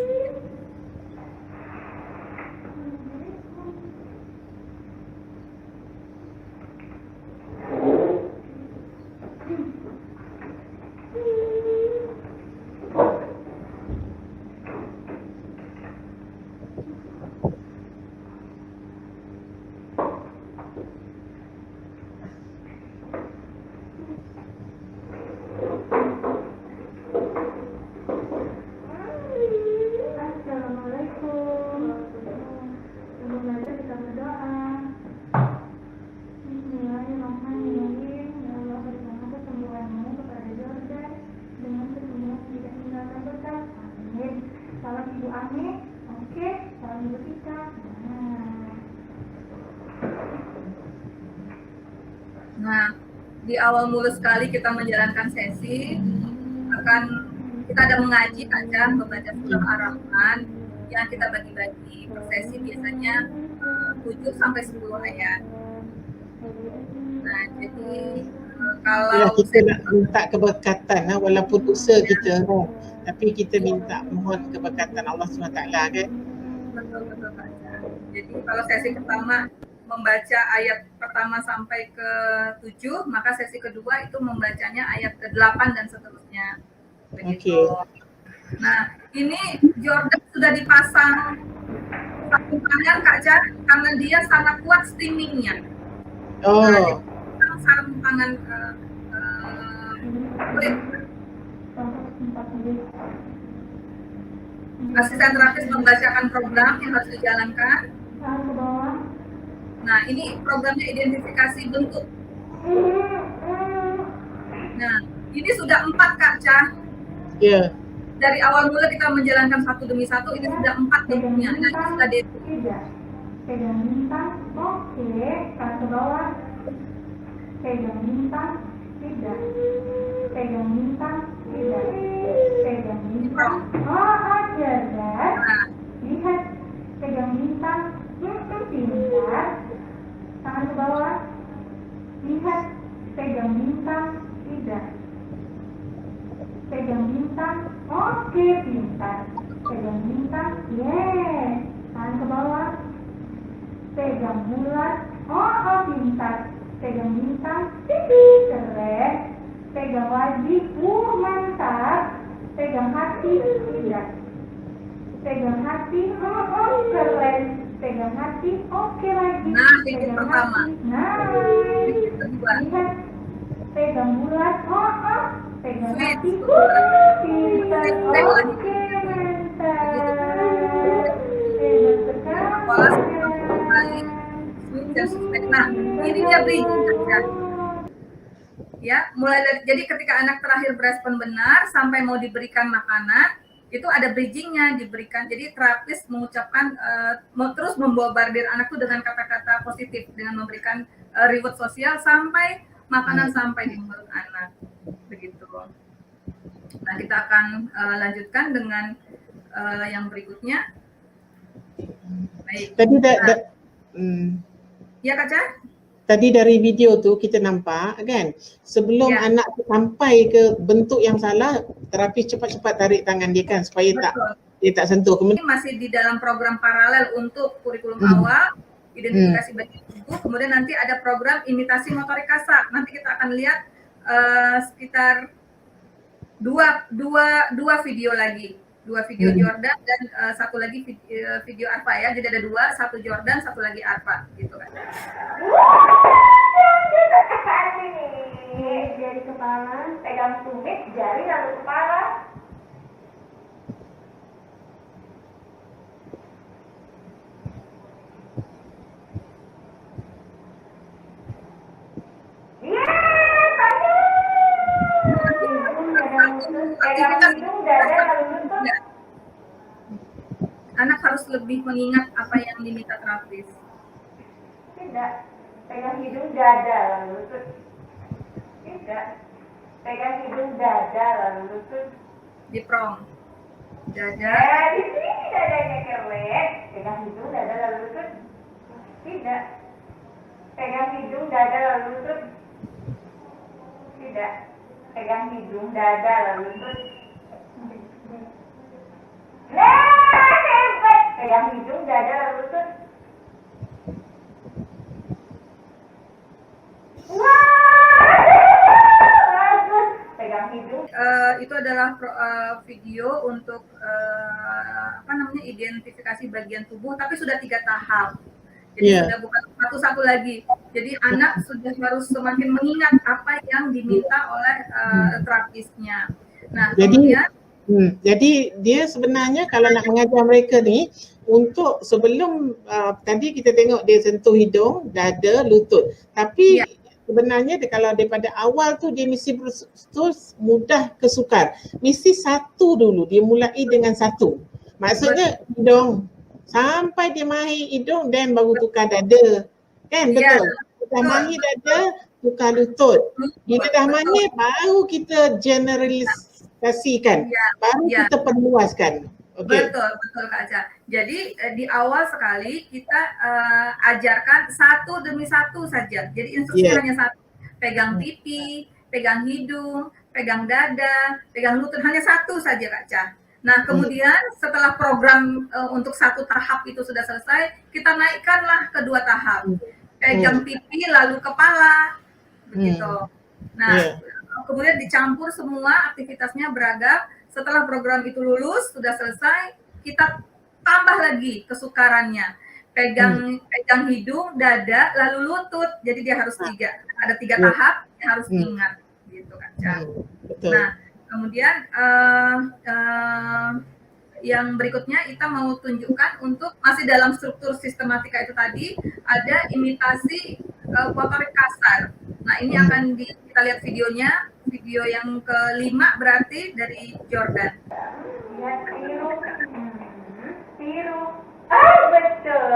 Nah, di awal mula sekali kita menjalankan sesi, kita ada mengaji Kak Cha, membaca surah Ar-Rahman yang kita bagi-bagi per sesi biasanya 7 sampai 10 ayat. Nah, jadi kalau kita nak minta keberkatan walaupun usaha kita kan, tapi kita minta mohon keberkatan Allah SWT kan. Betul Kak Cha. Jadi kalau sesi pertama membaca ayat pertama sampai ke 7, maka sesi kedua itu membacanya ayat ke-8 dan seterusnya. Begitu. Nah, ini Jordan sudah dipasang sarung tangan Kak Cha karena dia sangat kuat steamingnya. Nah, sarung tangan kulit. Asisten terapis membacakan program yang harus dijalankan. Nah, ini programnya identifikasi bentuk. Nah, ini sudah 4 Kak Cha. Iya. Dari awal mula kita menjalankan satu demi satu, ini sudah 4 bentuknya. Nah, ini sudah pegang bintang, oke, tarik ke bawah. Pegang bintang, tidak. Pegang bintang, tidak. Pegang bintang, ada guys. Lihat, pegang bintang, pintar. Tangan ke bawah. Lihat, pegang bintang, tidak. Pegang bintang, oke, pintar. Pegang bintang, yes. Tangan ke bawah. Pegang bulat, pintar. Pegang bintang, keren. Pegang wajib, mantap. Pegang hati, tidak. Pegang hati, keren. Pegang hati, oke lagi. Nah, ini pertama. Nah, lihat. Pegang bulat, pegang hati, pintar. Oke, mantap. Hebat sekali. Nah, ini dia bridging kan. Ya, mulai dari, jadi ketika anak terakhir berespon benar sampai mau diberikan makanan, itu ada bridgingnya diberikan. Jadi terapis mengucapkan terus membobardir anak tuh dengan kata-kata positif, dengan memberikan reward sosial sampai makanan sampai di mulut anak, begitu. Nah, kita akan lanjutkan dengan yang berikutnya. Baik. Tadi Ya, Kak Ca? Tadi dari video tu kita nampak kan, sebelum anak sampai ke bentuk yang salah, terapis cepat-cepat tarik tangan dia kan supaya dia tak sentuh. Kemudian masih di dalam program paralel untuk kurikulum awal, identifikasi bagian tubuh, kemudian nanti ada program imitasi motorik kasar. Nanti kita akan lihat sekitar dua video lagi, dua video Jordan dan satu lagi video Arfa ya. Jadi ada dua, satu Jordan, satu lagi Arfa, gitu kan. Jari kepala, pegang tumit, jari lalu kepala. Anak harus lebih mengingat apa yang diminta terapis. Tidak, pegang hidung dada lalu lutut. Tidak, pegang hidung dada lalu lutut. Di prom, dada. Di sini dadanya kerlet. Pegang hidung dada lalu lutut. Tidak, pegang hidung dada lalu lutut. Tidak, pegang hidung dada lalu lutut. Hebat, pegang hidung dada lalu lutut. Itu adalah video untuk identifikasi bagian tubuh, tapi sudah 3 tahap. Jadi sudah bukan satu-satu lagi. Jadi anak sudah harus semakin mengingat apa yang diminta oleh terapisnya. Nah, jadi dia sebenarnya kalau nak mengajar mereka ni, untuk sebelum tadi kita tengok dia sentuh hidung, dada, lutut. Tapi sebenarnya kalau daripada awal tu dia mesti terus mudah ke sukar. Mesti satu dulu, dia mulai dengan satu. Maksudnya hidung, sampai dia mahir hidung dan baru tukar dada. Kan betul? Dah mahir dada, tukar lutut. Bila dah mahir baru kita generalisasikan. Baru kita perluaskan. Okay. Betul Kak Aca. Jadi di awal sekali kita ajarkan satu demi satu saja. Jadi instruksinya hanya satu. Pegang pipi, pegang hidung, pegang dada, pegang lutut, hanya satu saja Kak Aca. Nah kemudian setelah program untuk satu tahap itu sudah selesai, kita naikkanlah ke 2 tahap. Pegang pipi lalu kepala, begitu. Nah kemudian dicampur semua, aktivitasnya beragam. Setelah program itu lulus, sudah selesai, kita tambah lagi kesukarannya. Pegang hidung, dada, lalu lutut. Jadi dia harus 3. Ada 3 tahap, dia harus ingat. Gitu kan, Ca. Nah, kemudian yang berikutnya kita mau tunjukkan untuk masih dalam struktur sistematika itu tadi, ada imitasi motorik kasar. Nah, ini akan kita lihat videonya. Video yang ke-5 berarti dari Jordan. Lihat tiru. Betul.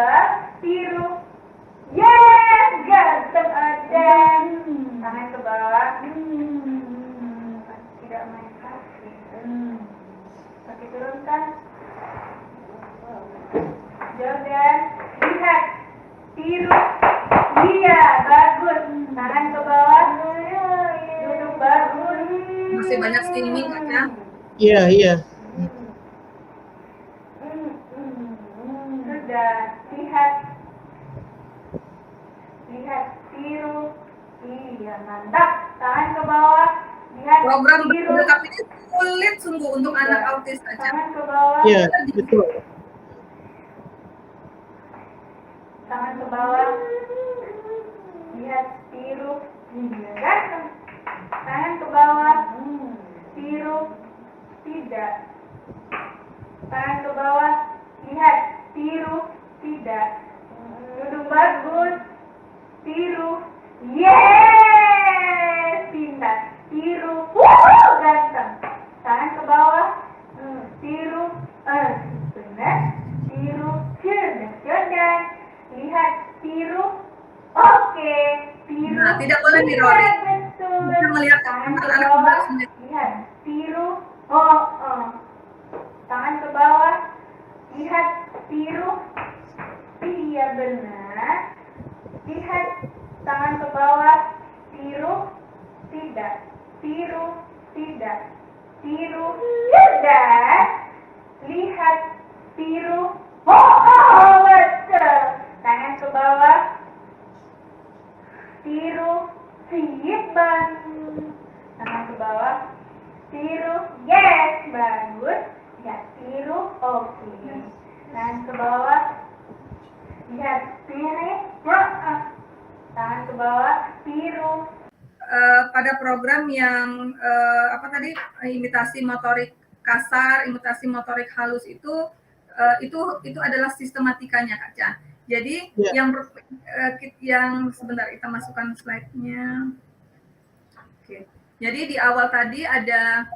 Tiru. Yes, ganteng Aden. Tangan ke bawah. Tidak main kaki. Kaki turunkan. Jordan, lihat. Tiru. Iya, bagus. Tangan ke bawah. Duduk bagus. Masih banyak streaming kan ya? Iya. Sudah, lihat, tiru. Iya, mantap. Tangan ke bawah. Lihat, program tiru. bertahap ini sulit sungguh untuk anak autis aja. Tangan ke bawah. Iya, betul. Tangan ke bawah. Lihat, tiru. Iya, ganteng. Tangan ke bawah. Tiru. Tidak. Tangan ke bawah. Lihat. Tiru. Tidak. Duduk bagus. tiru, yes, pintar, tiru, ganteng, tangan ke bawah, tiru, benar, tiru, cerdas, lihat, tiru, oke, tiru, Nah, tidak boleh mirroring. iya, betul, Kita melihat tangan ke anak bawah, juga lihat, tiru, tangan ke bawah, lihat, tiru, iya benar, lihat, tangan ke bawah, tiru, tidak, tiru, tidak, tiru, tidak, lihat, tiru, betul, tangan ke bawah, tiru, sip, bagus, tangan ke bawah, tiru, yes, bagus, lihat, tiru, oke, tangan ke bawah, lihat, tiru, tangan ke bawah, tiru. pada program yang imitasi motorik kasar, imitasi motorik halus itu adalah sistematikanya Kak Ca. Jadi yang sebentar kita masukkan slide-nya. Oke. Jadi di awal tadi ada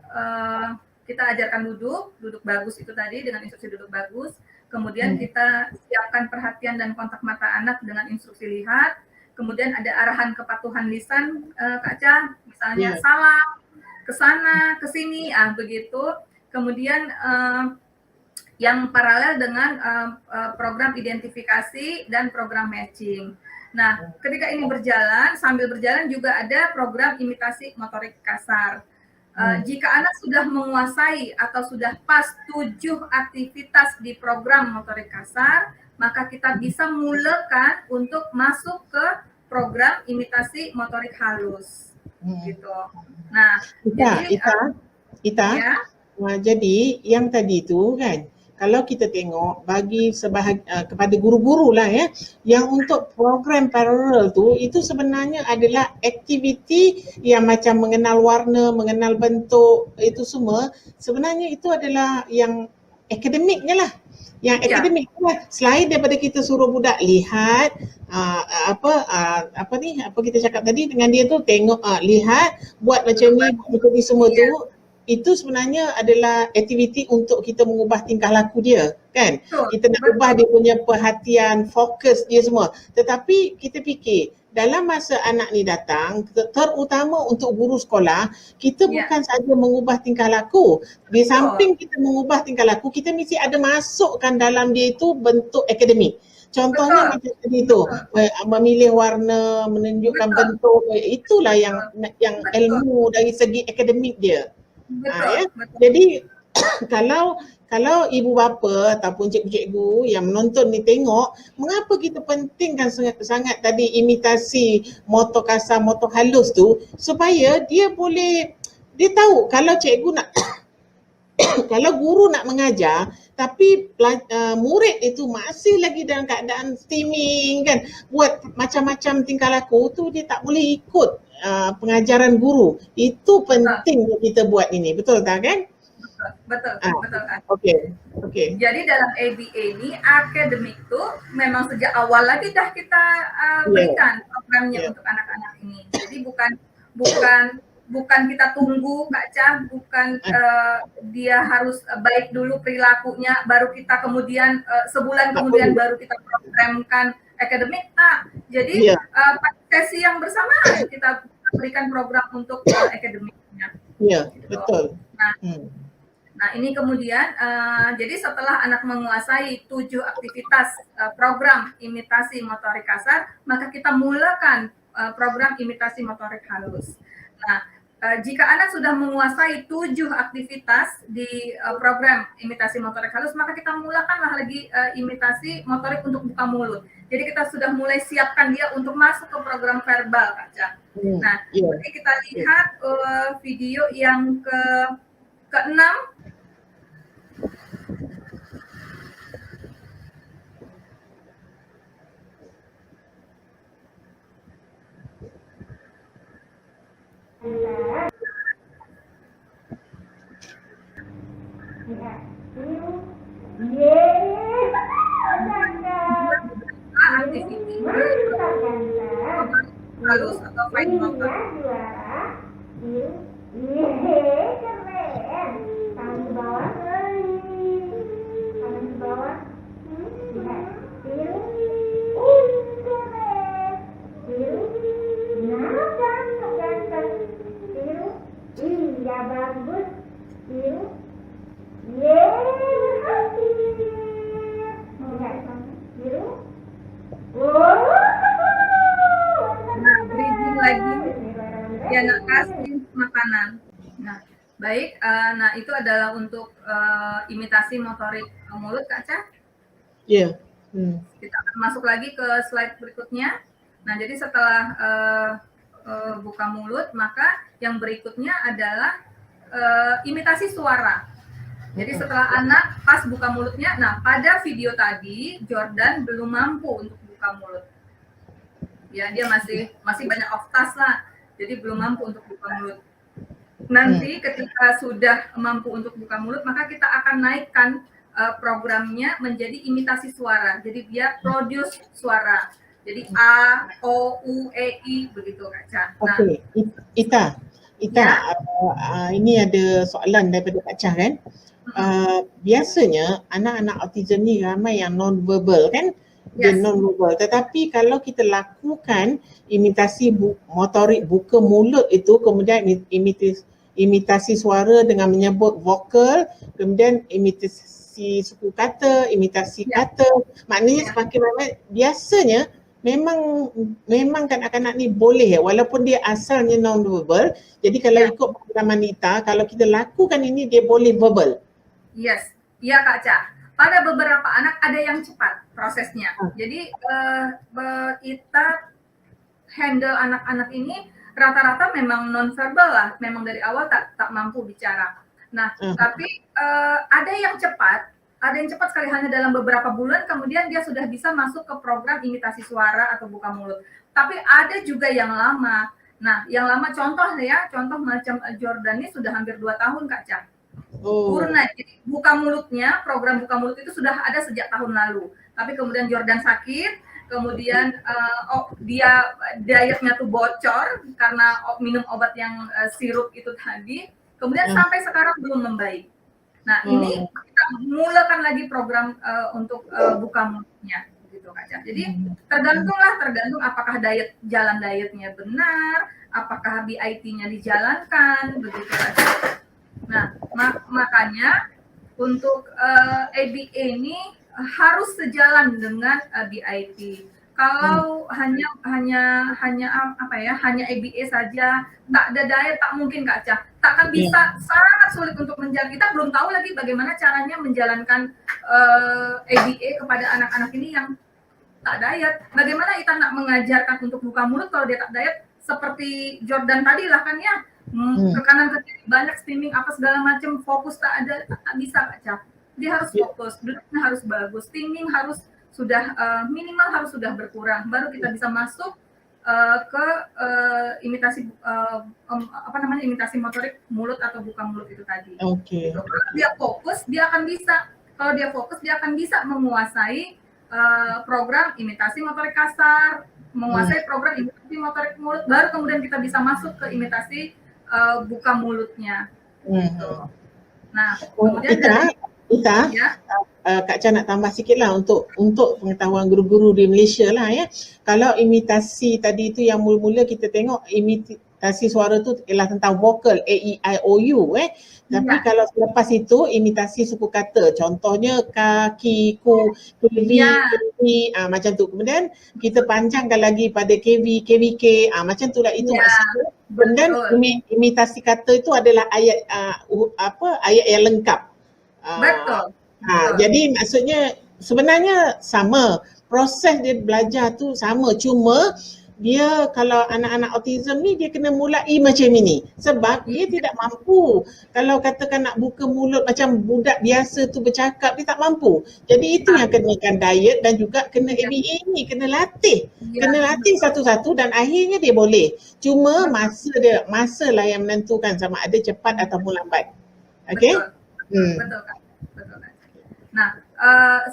kita ajarkan duduk bagus itu tadi dengan instruksi duduk bagus. Kemudian kita siapkan perhatian dan kontak mata anak dengan instruksi lihat. Kemudian ada arahan kepatuhan lisan, Kak Ca, misalnya salam, ke sana, ke sini, begitu. Kemudian yang paralel dengan program identifikasi dan program matching. Nah, ketika ini berjalan, sambil berjalan juga ada program imitasi motorik kasar. Jika anak sudah menguasai atau sudah pas 7 aktivitas di program motorik kasar, maka kita bisa mulakan untuk masuk ke program imitasi motorik halus, gitu. Nah, jadi yang tadi itu kan, kalau kita tengok bagi kepada guru-guru lah ya, yang untuk program paralel tu itu sebenarnya adalah aktiviti yang macam mengenal warna, mengenal bentuk, itu semua sebenarnya itu adalah yang akademiknya lah. Yang akademik lah, selain daripada kita suruh budak lihat apa kita cakap tadi dengan dia tu, tengok lihat, buat macam ni, ikuti semua tu, itu sebenarnya adalah aktiviti untuk kita mengubah tingkah laku dia kan. Kita nak ubah dia punya perhatian, fokus dia semua. Tetapi kita fikir dalam masa anak ni datang, terutama untuk guru sekolah, kita bukan saja mengubah tingkah laku. Di samping kita mengubah tingkah laku, kita mesti ada masukkan dalam dia itu bentuk akademik. Contohnya macam tadi tu, memilih warna, menunjukkan bentuk, itulah yang ilmu dari segi akademik dia. Jadi kalau ibu bapa ataupun cikgu-cikgu yang menonton ni tengok, mengapa kita pentingkan sangat tadi imitasi motor kasar, motor halus tu, supaya dia tahu kalau cikgu nak kalau guru nak mengajar tapi murid itu masih lagi dalam keadaan steaming kan, buat macam-macam tingkah laku tu, dia tak boleh ikut pengajaran guru. Itu penting kita buat ini, betul tak kan? Betul kan. Okey. Jadi dalam ABA ini akademik tuh memang sejak awal lagi dah kita berikan programnya untuk anak-anak ini. Jadi bukan kita tunggu Kak Ca, bukan dia harus baik dulu perilakunya, baru kita kemudian sebulan kemudian baru kita programkan akademik. Jadi sesi yang bersamaan kita berikan program untuk akademiknya. Iya, betul. Nah ini kemudian, jadi setelah anak menguasai 7 aktivitas program imitasi motorik kasar, maka kita mulakan program imitasi motorik halus. Nah, jika anak sudah menguasai 7 aktivitas di program imitasi motorik halus, maka kita mulakanlah lagi imitasi motorik untuk buka mulut. Jadi kita sudah mulai siapkan dia untuk masuk ke program verbal, Kak Ca. Nah, jadi kita lihat video yang ke-6. fine motor. Iya juara. Iya keren. Tangan ke bawah. Tangan ke bawah. Lihat. Biru. Keren. Biru. Nah, ganteng. Biru. Iya bagus. Biru. Berhasil. Lihat. Biru. Nah, breathing lagi, dia nggak kasih makanan. Nah, baik. Nah, itu adalah untuk imitasi motorik mulut, Kak Ca. Ya. Kita akan masuk lagi ke slide berikutnya. Nah, jadi setelah buka mulut, maka yang berikutnya adalah imitasi suara. Jadi setelah anak pas buka mulutnya, nah pada video tadi Jordan belum mampu untuk buka mulut. Ya, dia masih banyak off task lah. Jadi belum mampu untuk buka mulut. Nanti ketika sudah mampu untuk buka mulut, maka kita akan naikkan programnya menjadi imitasi suara. Jadi dia produce suara. Jadi A, O, U, E, I begitu, Kak Ca. Nah, Okey, Ita, Ya. ini ada soalan daripada Kak Cha kan. Biasanya anak-anak autism ni ramai yang non-verbal kan, dia Yes. non-verbal. Tetapi kalau kita lakukan imitasi motorik buka mulut itu, kemudian imitasi suara dengan menyebut vokal, kemudian imitasi suku kata, imitasi Ya. kata, maknanya Ya. semakin ramai. Biasanya memang kanak-kanak ni boleh walaupun dia asalnya non-verbal. Jadi kalau ikut pengalaman Nita, kalau kita lakukan ini dia boleh verbal. Yes, iya Kak Ca. Pada beberapa anak ada yang cepat prosesnya. Jadi kita handle anak-anak ini rata-rata memang non-verbal lah, memang dari awal tak mampu bicara. Nah, tapi ada yang cepat sekali hanya dalam beberapa bulan kemudian dia sudah bisa masuk ke program imitasi suara atau buka mulut. Tapi ada juga yang lama. Nah, yang lama contoh macam Jordan ini sudah hampir 2 tahun Kak Ca. Purna, jadi program buka mulut itu sudah ada sejak tahun lalu. Tapi kemudian Jordan sakit, kemudian dia dietnya tuh bocor karena minum obat yang sirup itu tadi. Kemudian sampai sekarang belum membaik. Nah, ini kita mulakan lagi program untuk buka mulutnya gitu Kak Ca. Jadi tergantung apakah jalan dietnya benar, apakah BIT-nya dijalankan begitu Kak Ca. Nah, makanya untuk ABA ini harus sejalan dengan BIT. Kalau hanya ABA saja, tak ada diet, tak mungkin Kak Ca. Tak akan bisa, sangat sulit untuk menjalankan. Kita belum tahu lagi bagaimana caranya menjalankan ABA kepada anak-anak ini yang tak diet. Bagaimana kita nak mengajarkan untuk buka mulut kalau dia tak diet? Seperti Jordan tadi lah kan ya. Ke kanan ke kiri banyak streaming apa segala macam, fokus tak ada, tak bisa Kak Ca. Dia harus fokus, duduknya harus bagus, streaming harus sudah minimal harus sudah berkurang, baru kita bisa masuk ke imitasi imitasi motorik mulut atau buka mulut itu tadi. Oke. Gitu. Kalau dia fokus dia akan bisa, menguasai program imitasi motorik kasar, menguasai program imitasi motorik mulut, baru kemudian kita bisa masuk ke imitasi buka mulutnya. Gitu. Nah, kemudian Ita, Kak Cha nak tambah sikit lah untuk pengetahuan guru-guru di Malaysia lah ya. Kalau imitasi tadi itu yang mula-mula kita tengok imitasi suara tu ialah tentang vokal A-E-I-O-U Tapi kalau selepas itu imitasi suku kata, contohnya kaki, ku, KV, macam tu. Kemudian kita panjangkan lagi pada KV, KVK, macam tu lah itu maksudnya. Kemudian imitasi kata itu adalah ayat ayat yang lengkap. Betul. Jadi maksudnya sebenarnya sama, proses dia belajar tu sama, cuma dia kalau anak-anak autism ni dia kena mulai macam ini sebab dia tidak mampu. Kalau katakan nak buka mulut macam budak biasa tu bercakap, dia tak mampu. Jadi itu yang kenakan diet dan juga kena ABA ni, kena latih satu-satu dan akhirnya dia boleh. Cuma masa lah yang menentukan sama ada cepat ataupun lambat. Okey? Betul Kak. Nah,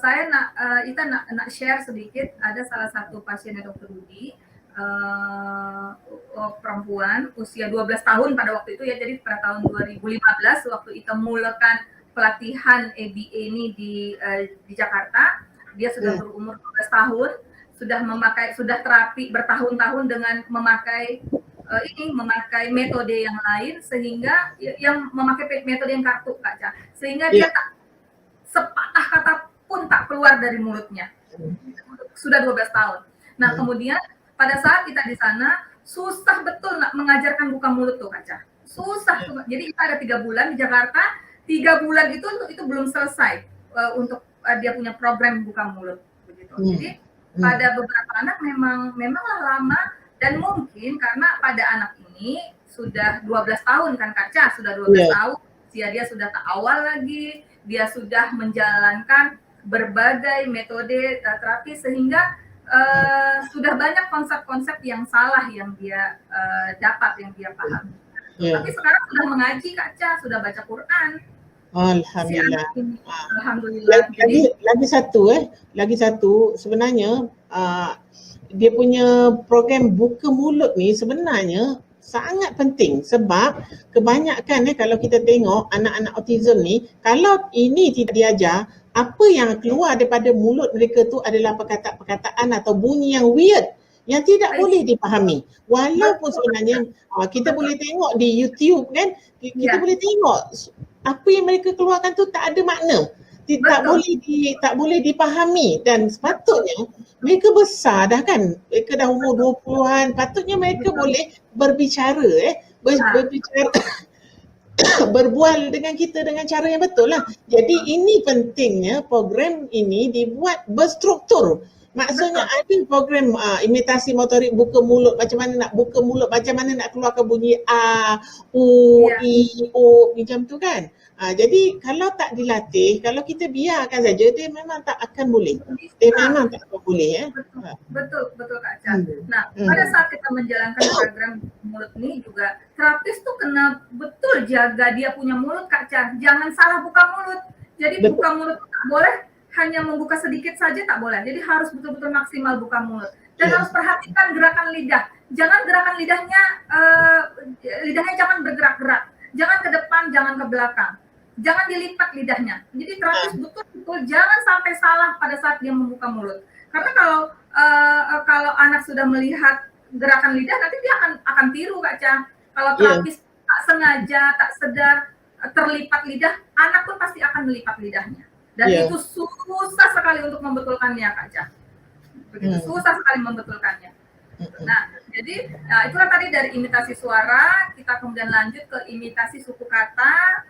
saya nak share sedikit. Ada salah satu pasiennya Dr. Budi. perempuan usia 12 tahun pada waktu itu ya, jadi pada tahun 2015 waktu Ika mulakan pelatihan ABA ini di Jakarta, dia sudah berumur 12 tahun, sudah terapi bertahun-tahun dengan memakai memakai metode yang lain, sehingga yang memakai metode yang kartu Kak Ca, sehingga dia tak sepatah kata pun tak keluar dari mulutnya. Sudah 12 tahun. Nah, kemudian pada saat kita di sana susah betul nak mengajarkan buka mulut tuh Kak Ca. Susah. Jadi kita ada 3 bulan di Jakarta, 3 bulan itu belum selesai untuk dia punya program buka mulut begitu. Jadi pada beberapa anak memanglah lama, dan mungkin karena pada anak ini sudah 12 tahun kan Kak Ca, sudah 12 tahun, dia sudah tak awal lagi, dia sudah menjalankan berbagai metode terapi, sehingga sudah banyak konsep-konsep yang salah yang dia dapat, yang dia paham. Tapi sekarang sudah mengaji Kak Ca, sudah baca Quran. Alhamdulillah. Alhamdulillah. Lagi satu sebenarnya dia punya program buka mulut ni sebenarnya sangat penting, sebab kebanyakan kalau kita tengok anak-anak autism ni, kalau ini tidak diajar, apa yang keluar daripada mulut mereka tu adalah perkataan-perkataan atau bunyi yang weird, yang tidak boleh dipahami. Walaupun sebenarnya kita boleh tengok di YouTube kan, kita boleh tengok apa yang mereka keluarkan tu tak ada makna, tak boleh dipahami, dan sepatutnya mereka besar dah kan, mereka dah umur 20-an, patutnya mereka boleh berbicara berbicara berbual dengan kita dengan cara yang betul lah. Jadi ini pentingnya program ini dibuat berstruktur. Maksudnya ada program imitasi motorik buka mulut, macam mana nak buka mulut, macam mana nak keluarkan bunyi A, U, I, O macam tu kan. Jadi kalau tak dilatih, kalau kita biarkan saja, dia memang tak akan boleh. Dia memang tak akan boleh. Betul Kak Ca. Nah, pada saat kita menjalankan program mulut ini juga, terapis tuh kena betul jaga dia punya mulut Kak Ca. Jangan salah buka mulut. Jadi buka mulut tak boleh hanya membuka sedikit saja, tak boleh. Jadi harus betul-betul maksimal buka mulut. Dan harus perhatikan gerakan lidah. Jangan gerakan lidahnya jangan bergerak-gerak. Jangan ke depan, jangan ke belakang. Jangan dilipat lidahnya. Jadi terapis betul-betul jangan sampai salah pada saat dia membuka mulut. Karena kalau anak sudah melihat gerakan lidah, nanti dia akan tiru Kak Ca. Kalau terapis tak sengaja, tak sadar terlipat lidah, anak pun pasti akan melipat lidahnya. Dan itu susah sekali untuk membetulkannya Kak Ca. Begitu susah sekali membetulkannya. Nah, jadi itulah tadi dari imitasi suara, kita kemudian lanjut ke imitasi suku kata,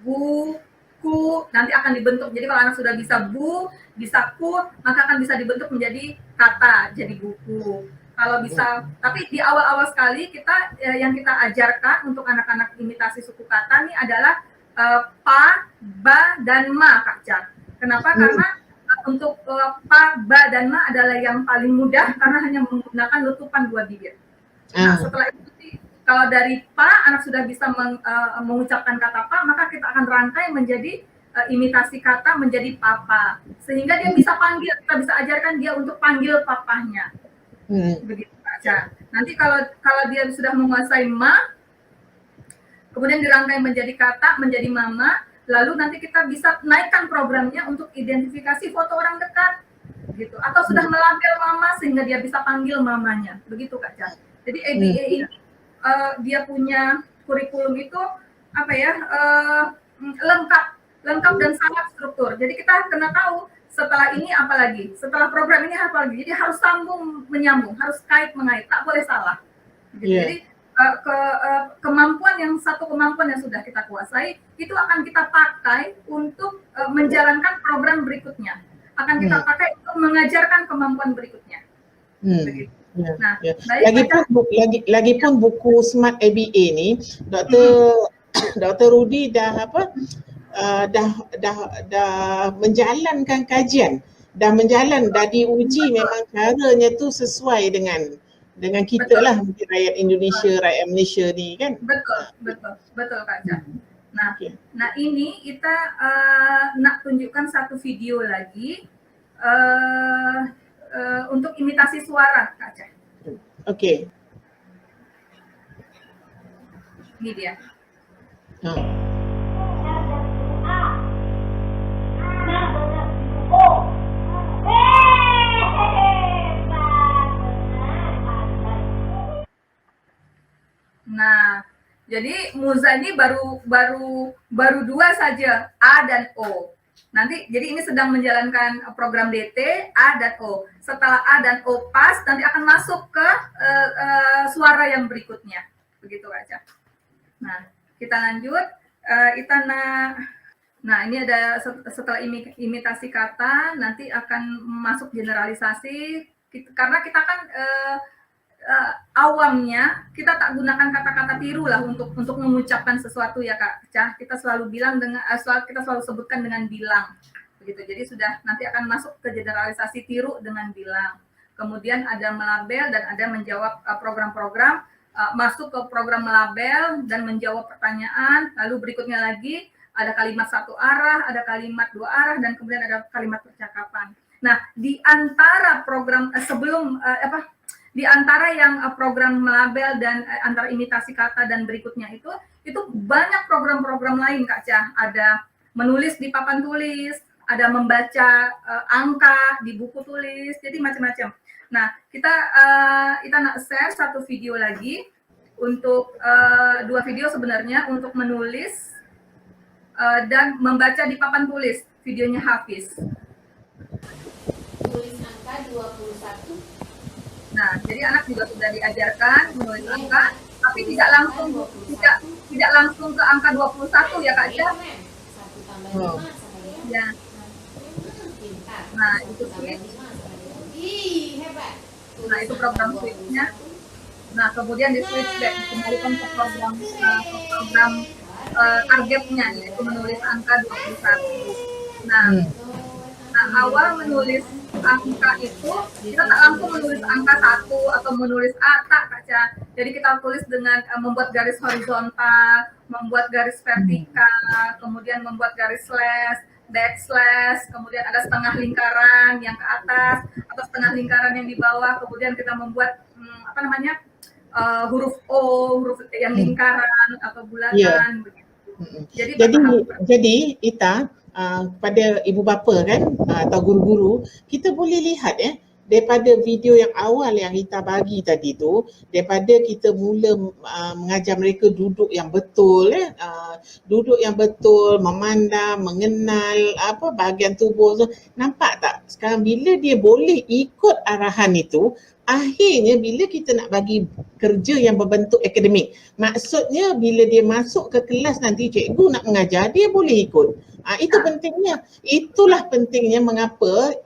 bu, ku, nanti akan dibentuk. Jadi kalau anak sudah bisa bu, bisa ku, maka akan bisa dibentuk menjadi kata, jadi buku. Kalau bisa, tapi di awal-awal sekali kita yang kita ajarkan untuk anak-anak imitasi suku kata ini adalah pa, ba, dan ma Kak Ca. Kenapa? Karena untuk pa, ba, dan ma adalah yang paling mudah karena hanya menggunakan letupan 2 bibir. Nah, setelah itu kalau dari pa anak sudah bisa mengucapkan kata pa, maka kita akan rangkai menjadi imitasi kata menjadi papa, sehingga dia bisa panggil, kita bisa ajarkan dia untuk panggil papahnya. Begitu Kak. Nanti kalau dia sudah menguasai ma, kemudian dirangkai menjadi kata, menjadi mama, lalu nanti kita bisa naikkan programnya untuk identifikasi foto orang dekat, gitu. Atau sudah melabel mama sehingga dia bisa panggil mamanya, begitu Kak Ca. Jadi ABA ini dia punya kurikulum itu lengkap dan sangat struktur. Jadi kita kena tahu setelah ini apa lagi, setelah program ini apa lagi. Jadi harus sambung menyambung, harus kait mengait, tak boleh salah. Jadi kemampuan yang sudah kita kuasai itu akan kita pakai untuk menjalankan program berikutnya. Akan kita pakai untuk mengajarkan kemampuan berikutnya. Begitu. Nah, lagipun buku Smart ABA ni, Dr. Rudy dah menjalankan kajian, dah diuji, memang caranya tu sesuai dengan kita lah, mungkin rakyat Indonesia, rakyat Malaysia ni kan. Betul Kak Ca. Nah ini kita nak tunjukkan satu video lagi. untuk imitasi suara, Kak Ca. Okey. Ini dia. Ha. Nah, jadi Muza ini baru dua saja, A dan O. Nanti jadi ini sedang menjalankan program DT A dan O. Setelah A dan O pas, nanti akan masuk ke suara yang berikutnya. Begitu aja. Nah, kita lanjut. Itana. Nah, ini ada setelah imitasi kata, nanti akan masuk generalisasi. Karena kita kan awamnya kita tak gunakan kata-kata tiru lah untuk mengucapkan sesuatu ya Kak Cah. Kita selalu bilang dengan kita selalu sebutkan dengan bilang begitu. Jadi sudah nanti akan masuk ke generalisasi tiru dengan bilang. Kemudian ada melabel dan ada menjawab program-program, masuk ke program melabel dan menjawab pertanyaan. Lalu berikutnya lagi ada kalimat satu arah, ada kalimat dua arah, dan kemudian ada kalimat percakapan. Nah, di antara program di antara yang program melabel dan antara imitasi kata dan berikutnya itu banyak program-program lain Kak Cah. Ada menulis di papan tulis, ada membaca angka di buku tulis, jadi macam-macam. Nah, kita nak share satu video lagi untuk dua video sebenarnya untuk menulis dan membaca di papan tulis. Videonya Hafiz. Tulis angka 21. Nah, jadi anak juga sudah diajarkan menulis angka, tapi tidak langsung ke angka 21 ya Kak Cia. 1 tambah 5 Ya. Nah, itu switch. Hebat. Nah, itu program switch-nya. Nah, kemudian di switch back kembalikan ke program targetnya, yaitu menulis angka 21. Nah, awal menulis angka itu kita tak langsung menulis angka 1 atau menulis A, tak Kak. Jadi kita tulis dengan membuat garis horizontal, membuat garis vertikal, kemudian membuat garis slash, backslash, kemudian ada setengah lingkaran yang ke atas atau setengah lingkaran yang di bawah, kemudian kita membuat huruf O, huruf yang lingkaran atau bulatan begitu. Jadi Ita, pada ibu bapa kan atau guru-guru, kita boleh lihat daripada video yang awal yang Ita bagi tadi tu, daripada kita mula mengajar mereka duduk yang betul, duduk yang betul, memandang, mengenal bahagian tubuh tu, nampak tak sekarang bila dia boleh ikut arahan itu, akhirnya bila kita nak bagi kerja yang berbentuk akademik, maksudnya bila dia masuk ke kelas nanti cikgu nak mengajar, dia boleh ikut. Itu pentingnya. Itulah pentingnya mengapa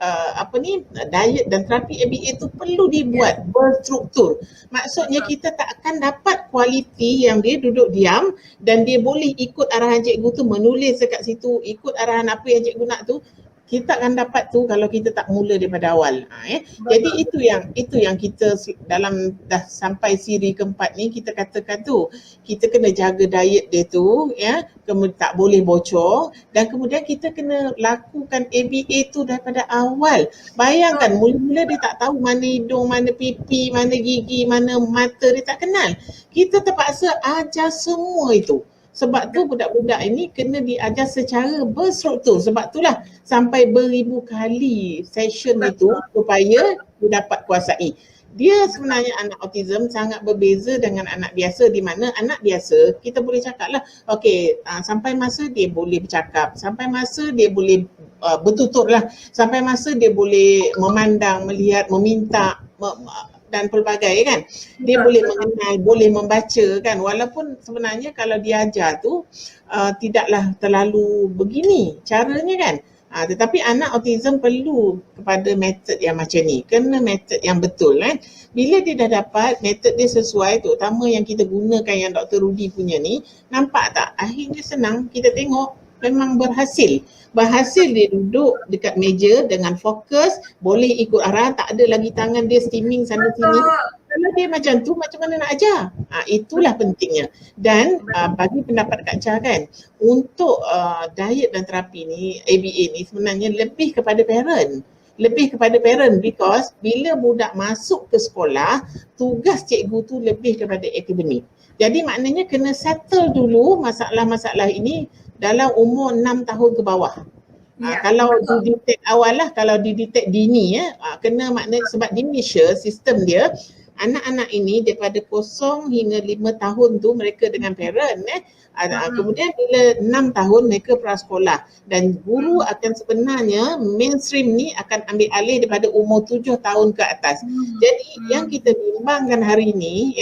diet dan terapi ABA itu perlu dibuat berstruktur. Maksudnya kita tak akan dapat kualiti yang dia duduk diam dan dia boleh ikut arahan cikgu tu, menulis dekat situ, ikut arahan apa yang cikgu nak tu. Kita akan dapat tu kalau kita tak mula daripada awal. Jadi itu yang kita dalam dah sampai siri keempat ni kita katakan tu, kita kena jaga diet dia tu, kemudian tak boleh bocor, dan kemudian kita kena lakukan ABA tu daripada awal. Bayangkan mula-mula dia tak tahu mana hidung, mana pipi, mana gigi, mana mata, dia tak kenal. Kita terpaksa ajar semua itu. Sebab tu budak-budak ini kena diajar secara berstruktur. Sebab itulah sampai beribu kali session itu supaya dia dapat kuasai. Dia sebenarnya anak autism sangat berbeza dengan anak biasa, di mana anak biasa kita boleh cakap lah, sampai masa dia boleh bercakap, sampai masa dia boleh bertutur lah, sampai masa dia boleh memandang, melihat, meminta, dan pelbagai kan. Dia boleh mengenal, boleh membaca kan, walaupun sebenarnya kalau diajar tu tidaklah terlalu begini caranya kan. Tetapi anak autism perlu kepada metod yang macam ni, kena metod yang betul kan. Bila dia dah dapat metod dia sesuai, terutama yang kita gunakan yang Dr. Rudy punya ni, nampak tak? Akhirnya senang, kita tengok memang berhasil. Berhasil dia duduk dekat meja dengan fokus, boleh ikut arah, tak ada lagi tangan dia steaming sana sini. Kalau dia macam tu, macam mana nak ajar? Itulah pentingnya. Dan bagi pendapat Kak Cha kan, untuk diet dan terapi ni, ABA ni sebenarnya lebih kepada parent. lebih kepada parent, because bila budak masuk ke sekolah, tugas cikgu tu lebih daripada akademik. Jadi maknanya kena settle dulu masalah-masalah ini dalam umur 6 tahun ke bawah. Kalau didetect awal lah, kalau didetect dini kena maknanya, sebab di Malaysia sistem dia anak-anak ini daripada 0 hingga 5 tahun tu mereka dengan parent kemudian bila 6 tahun mereka prasekolah, dan guru akan sebenarnya mainstream ni akan ambil alih daripada umur 7 tahun ke atas. Jadi yang kita bimbangkan hari ini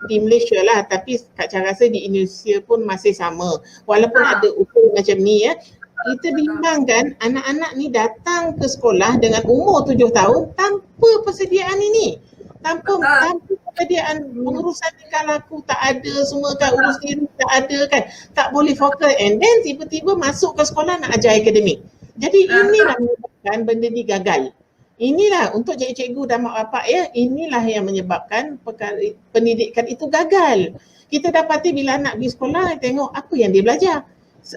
di Malaysia lah, tapi Kak Cha rasa di Indonesia pun masih sama walaupun ada usul macam ni kita bimbangkan anak-anak ni datang ke sekolah dengan umur 7 tahun tanpa persediaan ini. Tanpa persediaan pengurusan tingkah laku tak ada, semua kan urus diri tak ada kan. Tak boleh fokus, and then tiba-tiba masuk ke sekolah nak ajar akademik. Jadi inilah menyebabkan benda ni gagal. Inilah untuk cikgu-cikgu dan mak bapak inilah yang menyebabkan pendidikan itu gagal. Kita dapati bila anak pergi sekolah, tengok apa yang dia belajar.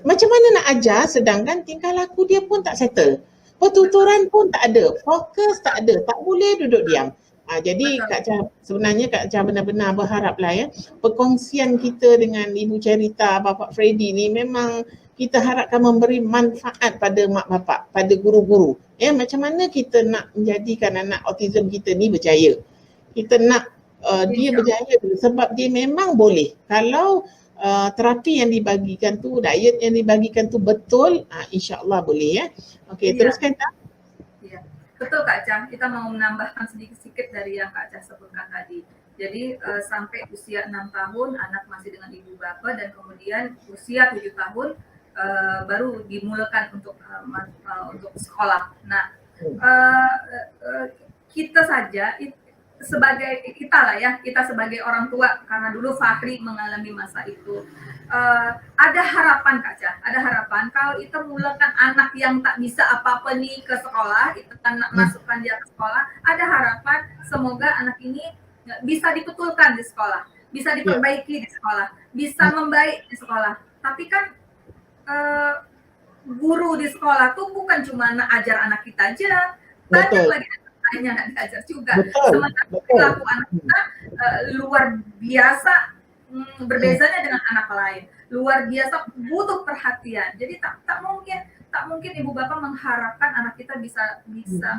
Macam mana nak ajar sedangkan tingkah laku dia pun tak settle. Pertuturan pun tak ada, fokus tak ada, tak boleh duduk diam. Jadi Kak Cha, sebenarnya Kak Cha benar-benar berharaplah perkongsian kita dengan Ibu Cherita, Bapak Freddy ni memang kita harapkan memberi manfaat pada mak bapak, pada guru-guru. Macam mana kita nak menjadikan anak autism kita ni berjaya. Kita nak dia berjaya sebab dia memang boleh. Kalau terapi yang dibagikan tu, diet yang dibagikan tu betul, insya-Allah boleh Okey, teruskan tak? Ya. Betul Kak Cha, kita mau menambahkan sedikit-sedikit dari yang Kak Cha sebutkan tadi. Jadi sampai usia 6 tahun anak masih dengan ibu bapa, dan kemudian usia 7 tahun baru dimulakan untuk sekolah. Nah, kita saja sebagai kita sebagai orang tua, karena dulu Fahri mengalami masa itu, ada harapan Kak Cha, ada harapan kalau kita mulakan anak yang tak bisa apa-apa nih ke sekolah, kita nak masukkan dia ke sekolah, ada harapan semoga anak ini bisa dibetulkan di sekolah, bisa diperbaiki di sekolah, bisa membaik di sekolah. Tapi kan guru di sekolah tuh bukan cuma ajar anak kita aja, banyak lagi yang nggak diajar juga. Sementara perilaku anak kita luar biasa berbezanya dengan anak lain, luar biasa butuh perhatian. Jadi tak mungkin ibu bapak mengharapkan anak kita bisa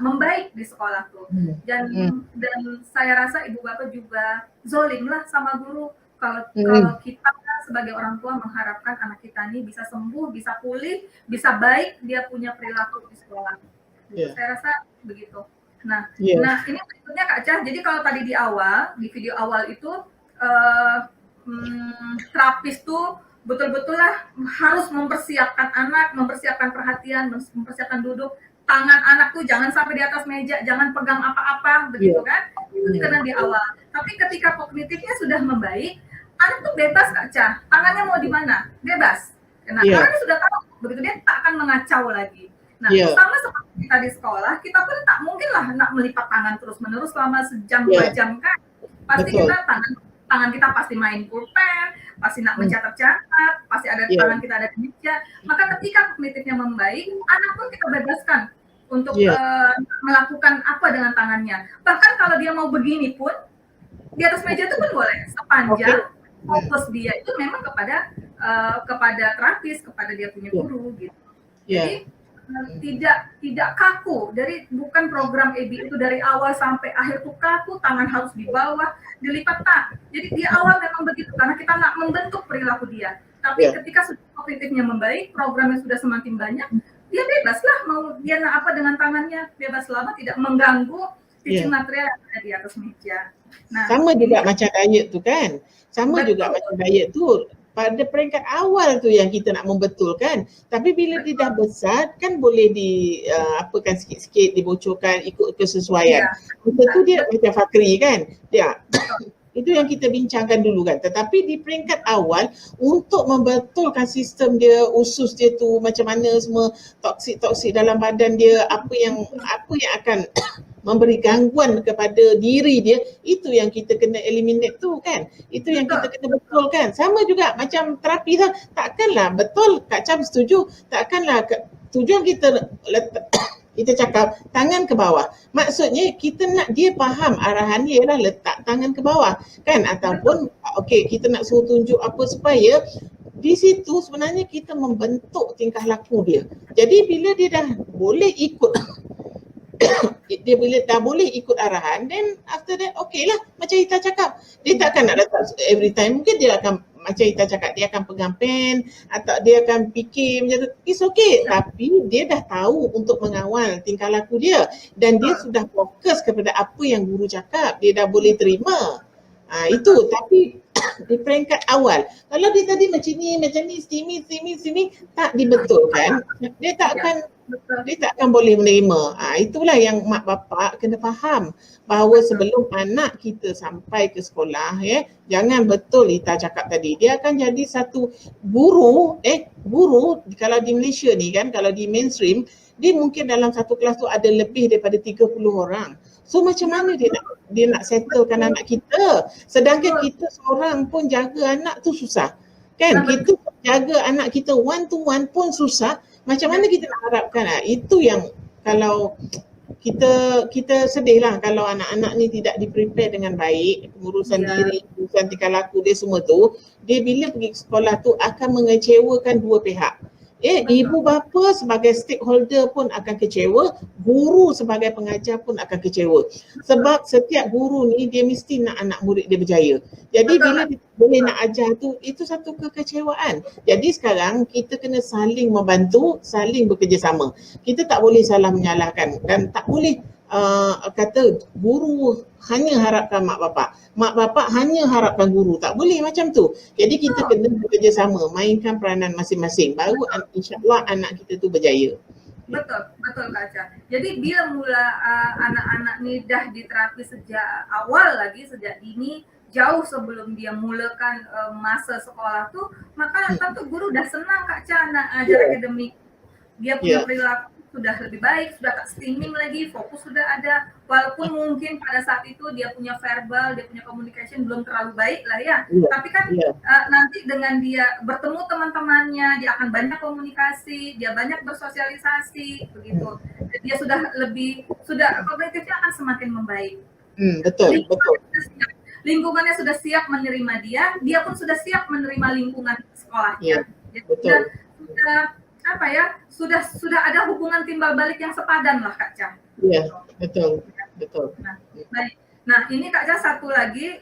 membaik di sekolah tuh. Dan saya rasa ibu bapak juga zolim lah sama guru kalau kita sebagai orang tua mengharapkan anak kita ini bisa sembuh, bisa pulih, bisa baik, dia punya perilaku di sekolah. Saya rasa begitu. Nah, ini berikutnya Kak Cha. Jadi kalau tadi di video awal itu terapis tuh betul-betul lah harus mempersiapkan anak, mempersiapkan perhatian, mempersiapkan duduk. Tangan anak tuh jangan sampai di atas meja, jangan pegang apa-apa, begitu kan? Itu karena di awal. Tapi ketika kognitifnya sudah membaik, anak tuh bebas Kak Cha. Tangannya mau di mana? Bebas. Karena dia sudah tahu, begitu dia tak akan mengacau lagi. Nah, sama seperti kita di sekolah, kita pun tak mungkin lah nak melipat tangan terus-menerus selama sejam 2 jam kan. Pasti kita tangan kita pasti main pulpen, pasti nak mencatat-catat, pasti ada tangan kita ada di meja. Maka ketika kognitifnya membaik, anak pun kita bebaskan untuk melakukan apa dengan tangannya. Bahkan kalau dia mau begini pun, di atas meja itu pun boleh, sepanjang fokus dia itu memang kepada terapis, kepada dia punya guru gitu. Jadi tidak kaku, dari bukan program EBI itu dari awal sampai akhir tuh kaku, tangan harus di bawah, dilipat tak. Jadi di awal memang begitu karena kita nak membentuk perilaku dia. Tapi ketika sudah kognitifnya membaik, programnya sudah semakin banyak, dia bebas lah mau dia nak apa dengan tangannya, bebas selama tidak mengganggu teaching material yang ada di atas meja. Nah, sama juga macam diet tu kan, juga macam diet tu. Pada peringkat awal tu yang kita nak membetulkan, tapi bila dia dah besar kan boleh apakan sikit-sikit, dibocorkan ikut kesesuaian. Kita tu dia macam Fakri kan, itu yang kita bincangkan dulu kan. Tetapi di peringkat awal untuk membetulkan sistem dia, usus dia tu macam mana, semua toksik dalam badan dia, apa yang akan memberi gangguan kepada diri dia, itu yang kita kena eliminate tu kan. Itu yang kita kena betulkan. Sama juga macam terapi takkanlah betul, Kak Cha setuju, takkanlah tujuan kita Kita cakap tangan ke bawah. Maksudnya kita nak dia faham arahan dia ialah letak tangan ke bawah kan, ataupun okey kita nak suruh tunjuk apa supaya di situ sebenarnya kita membentuk tingkah laku dia. Jadi bila dia dah boleh ikut dia bila dah boleh ikut arahan, then after that okay lah, macam Ita cakap, dia takkan nak letak every time. Mungkin dia akan macam Ita cakap, dia akan pegang pen atau dia akan fikir macam tu, it's okay. Tapi dia dah tahu untuk mengawal tingkah laku dia dan dia sudah fokus kepada apa yang guru cakap, dia dah boleh terima. Itu. Tapi di peringkat awal, kalau dia tadi macam ni, sini, tak dibetulkan, dia tak akan boleh menerima. Itulah yang mak bapak kena faham, bahawa sebelum anak kita sampai ke sekolah, jangan betul Ita cakap tadi, dia akan jadi satu guru kalau di Malaysia ni kan, kalau di mainstream, dia mungkin dalam satu kelas tu ada lebih daripada 30 orang. So macam mana dia nak settlekan anak kita, sedangkan kita seorang pun jaga anak tu susah kan, kita jaga anak kita one to one pun susah, macam mana kita nak harapkan? Itu yang kalau kita sedih lah kalau anak-anak ni tidak di-prepare dengan baik, pengurusan diri, pengurusan tingkah laku dia semua tu, dia bila pergi sekolah tu akan mengecewakan dua pihak. Ibu bapa sebagai stakeholder pun akan kecewa, guru sebagai pengajar pun akan kecewa. Sebab setiap guru ni dia mesti nak anak murid dia berjaya. Jadi bila dia boleh nak ajar tu, itu satu kekecewaan. Jadi sekarang kita kena saling membantu, saling bekerjasama. Kita tak boleh salah menyalahkan dan tak boleh kata guru hanya harapkan mak bapak hanya harapkan guru. Tak boleh macam tu. Jadi kita kena bekerjasama, mainkan peranan masing-masing, baru insyaAllah anak kita tu berjaya. Betul Kak Acha. Jadi bila mula anak-anak ni dah diterapi sejak awal lagi, sejak dini, jauh sebelum dia mulakan masa sekolah tu, maka tentu guru dah senang Kak Acha nak ajar akademik. Dia punya perilaku sudah lebih baik, sudah tak streaming lagi, fokus sudah ada, walaupun mungkin pada saat itu dia punya verbal, dia punya communication belum terlalu baik lah ya, tapi kan nanti dengan dia bertemu teman-temannya, dia akan banyak komunikasi, dia banyak bersosialisasi, begitu, dia sudah kognitifnya akan semakin membaik. Betul. Lingkungannya sudah siap menerima dia pun sudah siap menerima lingkungan sekolahnya. Sudah ada hubungan timbal balik yang sepadan lah Kak Cha. Iya, betul. Nah, baik. Nah, ini Kak Cha satu lagi,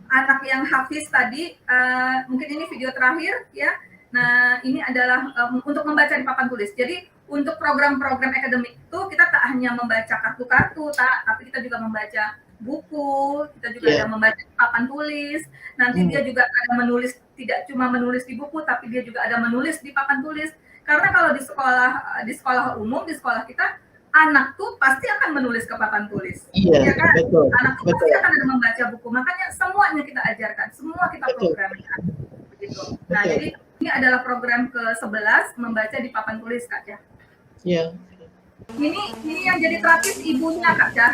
anak yang hafiz tadi, mungkin ini video terakhir ya. Nah, ini adalah untuk membaca di papan tulis. Jadi untuk program-program akademik itu kita tak hanya membaca kartu-kartu, tapi kita juga membaca buku, kita juga ada membaca papan tulis. Nanti dia juga ada menulis, tidak cuma menulis di buku, tapi dia juga ada menulis di papan tulis. Karena kalau di sekolah umum, di sekolah kita, anak tuh pasti akan menulis ke papan tulis. Iya, kan? Betul. Anak tuh pasti akan ada membaca buku. Makanya semuanya kita ajarkan, semua kita programkan. Begitu. Nah, jadi ini adalah program ke-11, membaca di papan tulis Kak Cha. Iya. Ini yang jadi terapis ibunya Kak Cha.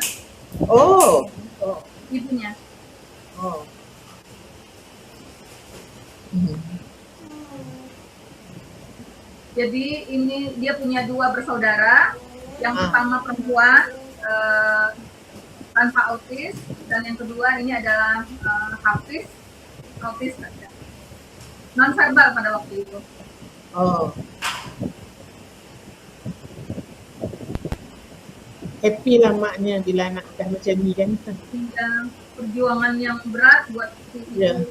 Oh. Ibunya. Oh. Jadi ini dia punya dua bersaudara. Yang pertama perempuan tanpa autis, dan yang kedua ini adalah hafiz autis saja. Non verbal pada waktu itu. Oh. Happy lah maknya bila anak dah macam ni kan. Perjuangan yang berat buat ibu.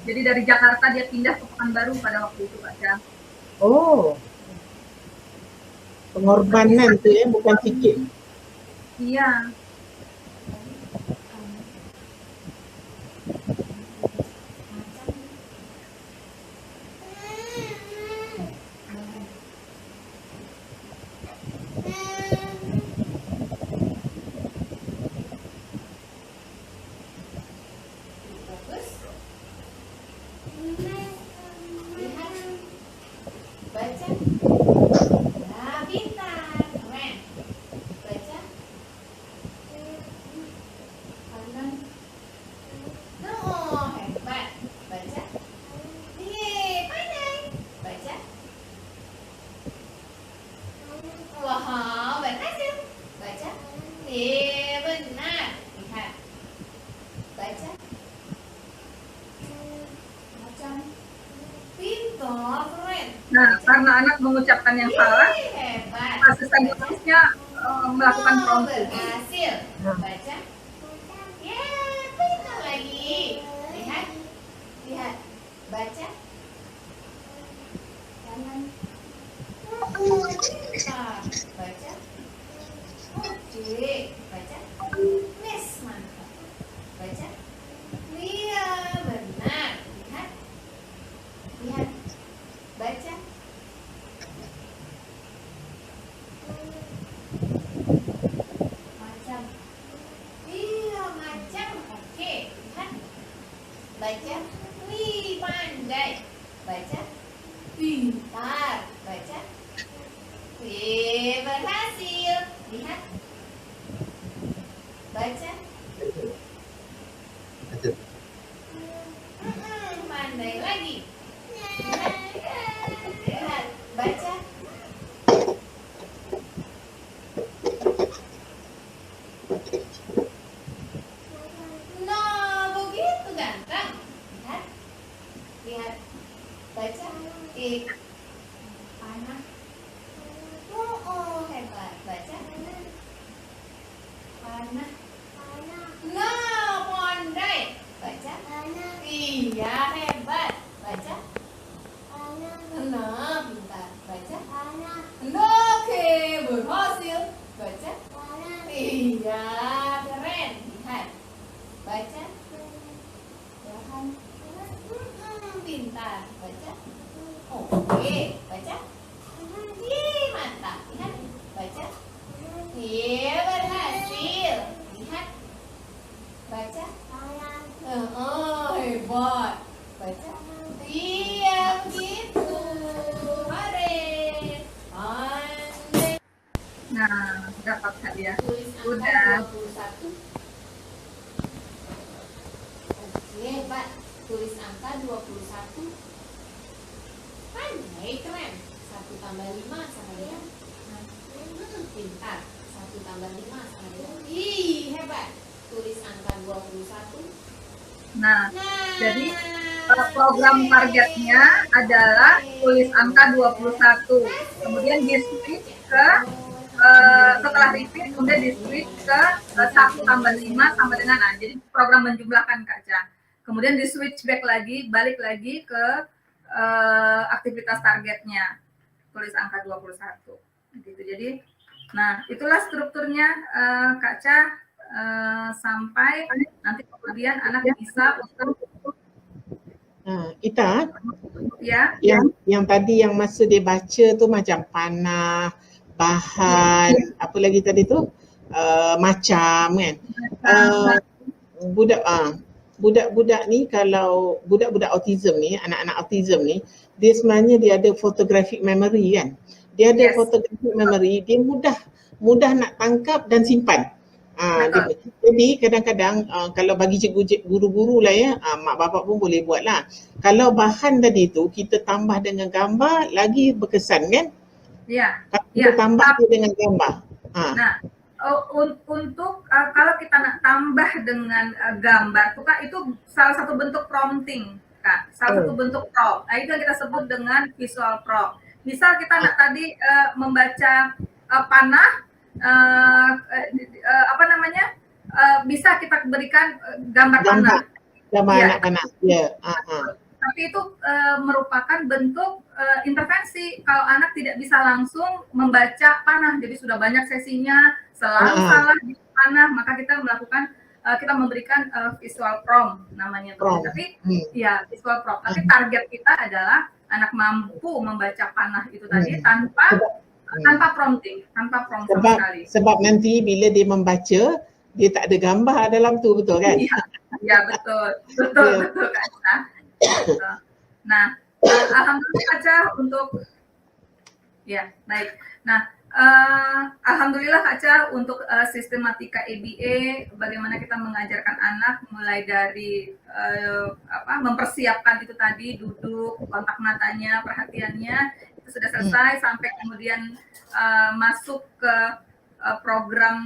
Jadi dari Jakarta dia pindah ke Pekanbaru pada waktu itu Kak Cha. Oh. Pengorbanan tu ya, bukan sikit. Iya. Nah, karena anak mengucapkan yang salah, Hebat. asisten tulisnya melakukan prompting. Berhasil. Baca. Ya, pintar lagi. Lihat. Lihat. Baca. Kanan. Pintar. Baca. Oke. Baca. Yes, mantap. Baca. Iya, benar. Lihat. Lihat. Baca. Macam. Iya, macam. Oke, lihat. Baca. Wih, pandai. Baca. Pintar. Baca. Wih, berhasil. Lihat. Baca. Pandai lagi. Lihat. Baca. Nah, begitu ganteng. Lihat. Lihat. Baca. Panah. Oh, hebat. Baca. Panah. Nah, pandai. Baca. Iya, hebat. Baca. Nah, pintar. Baca. Oke, berhasil. Baca. Iya, keren. Lihat. Baca. Bahan. Pintar. Baca. Oke, baca. Mantap. Lihat. Baca. Iya, berhasil. Lihat. Baca. Oh, hebat. Baca. Iya, begitu. Hore. Pandai. Nah, dapat Kak ya. Tulis Udah. angka 21. Oke, Pak. Tulis angka 21. Pandai, keren. 1 tambah 5 sama dengan pintar. 1 tambah 5 sama dengan ih, hebat. Tulis angka 21. Nah, jadi program targetnya adalah tulis angka 21. Kemudian di switch ke setelah repeat kemudian di switch ke 1 tambah 5 sama dengan jadi program menjumlahkan Kak Ca. Kemudian di switch back lagi, balik lagi ke aktivitas targetnya. Tulis angka 21. Gitu. Jadi nah, itulah strukturnya Kak Ca sampai nanti kemudian anak bisa untuk Ita, ya yang tadi yang masa dia baca tu macam panah, bahan, apa lagi tadi tu? Macam kan. Budak-budak ni, kalau budak-budak autism ni, anak-anak autism ni, dia sebenarnya dia ada photographic memory kan. Dia ada photographic memory, dia mudah nak tangkap dan simpan. Jadi kadang-kadang kalau bagi cikgu guru-guru lah ya, mak bapak pun boleh buat lah. Kalau bahan tadi tu kita tambah dengan gambar lagi berkesan kan? Ya. Kita tambah dengan gambar. Nah, untuk kalau kita nak tambah dengan gambar, itu salah satu bentuk prompting, Kak. Salah satu bentuk prompt. Nah, itu yang kita sebut dengan visual prompt. Misal kita nak tadi membaca panah, bisa kita berikan gambar panah. Gambar anak panah. Ya. Tapi itu merupakan bentuk intervensi kalau anak tidak bisa langsung membaca panah. Jadi sudah banyak sesinya, selalu salah di panah, maka kita melakukan kita memberikan visual prompt namanya. Tapi ya visual prompt. Tapi target kita adalah anak mampu membaca panah itu tadi tanpa prompting, tanpa prompt sama sekali. Sebab nanti bila dia membaca, dia tak ada gambar dalam tu, betul kan? Ya betul Kak. Nah, alhamdulillah Kak untuk ya baik. Nah, alhamdulillah Kak untuk sistematika EBA, bagaimana kita mengajarkan anak mulai dari mempersiapkan itu tadi, duduk, kontak matanya, perhatiannya itu sudah selesai sampai kemudian masuk ke program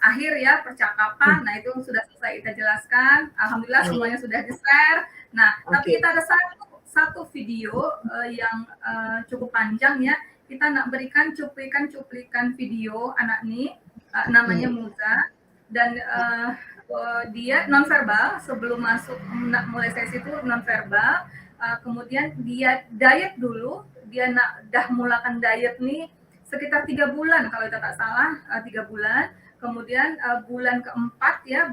akhir ya, percakapan. Nah, itu sudah selesai kita jelaskan. Alhamdulillah semuanya sudah di-share. Nah, tapi kita ada satu video yang cukup panjang ya. Kita nak berikan cuplikan video anak ini, namanya Muza, dan dia nonverbal sebelum masuk mulai sesi itu nonverbal. Kemudian dia diet dulu, dia dah mulakan diet nih sekitar 3 bulan kalau tak salah, 3 bulan. Kemudian bulan keempat dia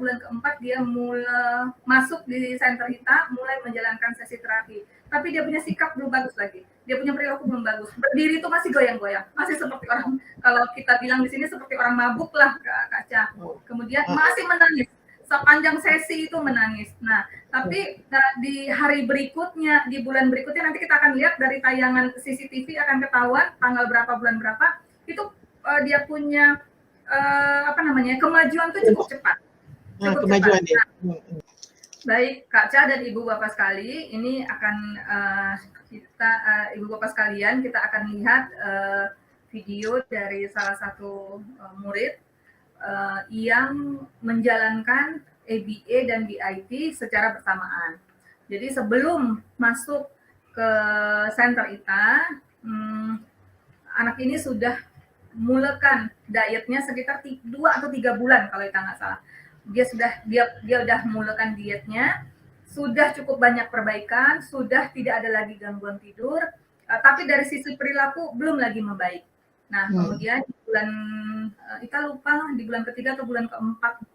mulai masuk di center kita, mulai menjalankan sesi terapi. Tapi dia punya sikap belum bagus lagi, dia punya perilaku belum bagus. Berdiri itu masih goyang-goyang, masih seperti orang, kalau kita bilang di sini seperti orang mabuk lah Kak Ca. Kemudian masih menangis, sepanjang sesi itu menangis. Nah, tapi di hari berikutnya, di bulan berikutnya nanti kita akan lihat dari tayangan CCTV akan ketahuan tanggal berapa, bulan berapa, itu dia punya kemajuan tuh cukup cepat. Kemajuan dia. Baik, Kak Ca dan Ibu Bapak sekali, ini akan Ibu Bapak sekalian, kita akan lihat video dari salah satu murid yang menjalankan ABA dan BIT secara bersamaan. Jadi sebelum masuk ke center ITA, anak ini sudah mulakan dietnya sekitar 2 atau 3 bulan kalau kita nggak salah. Dia sudah mulakan dietnya, sudah cukup banyak perbaikan, sudah tidak ada lagi gangguan tidur, tapi dari sisi perilaku belum lagi membaik. Nah, kemudian di bulan kita lupa lah di bulan ketiga atau bulan keempat,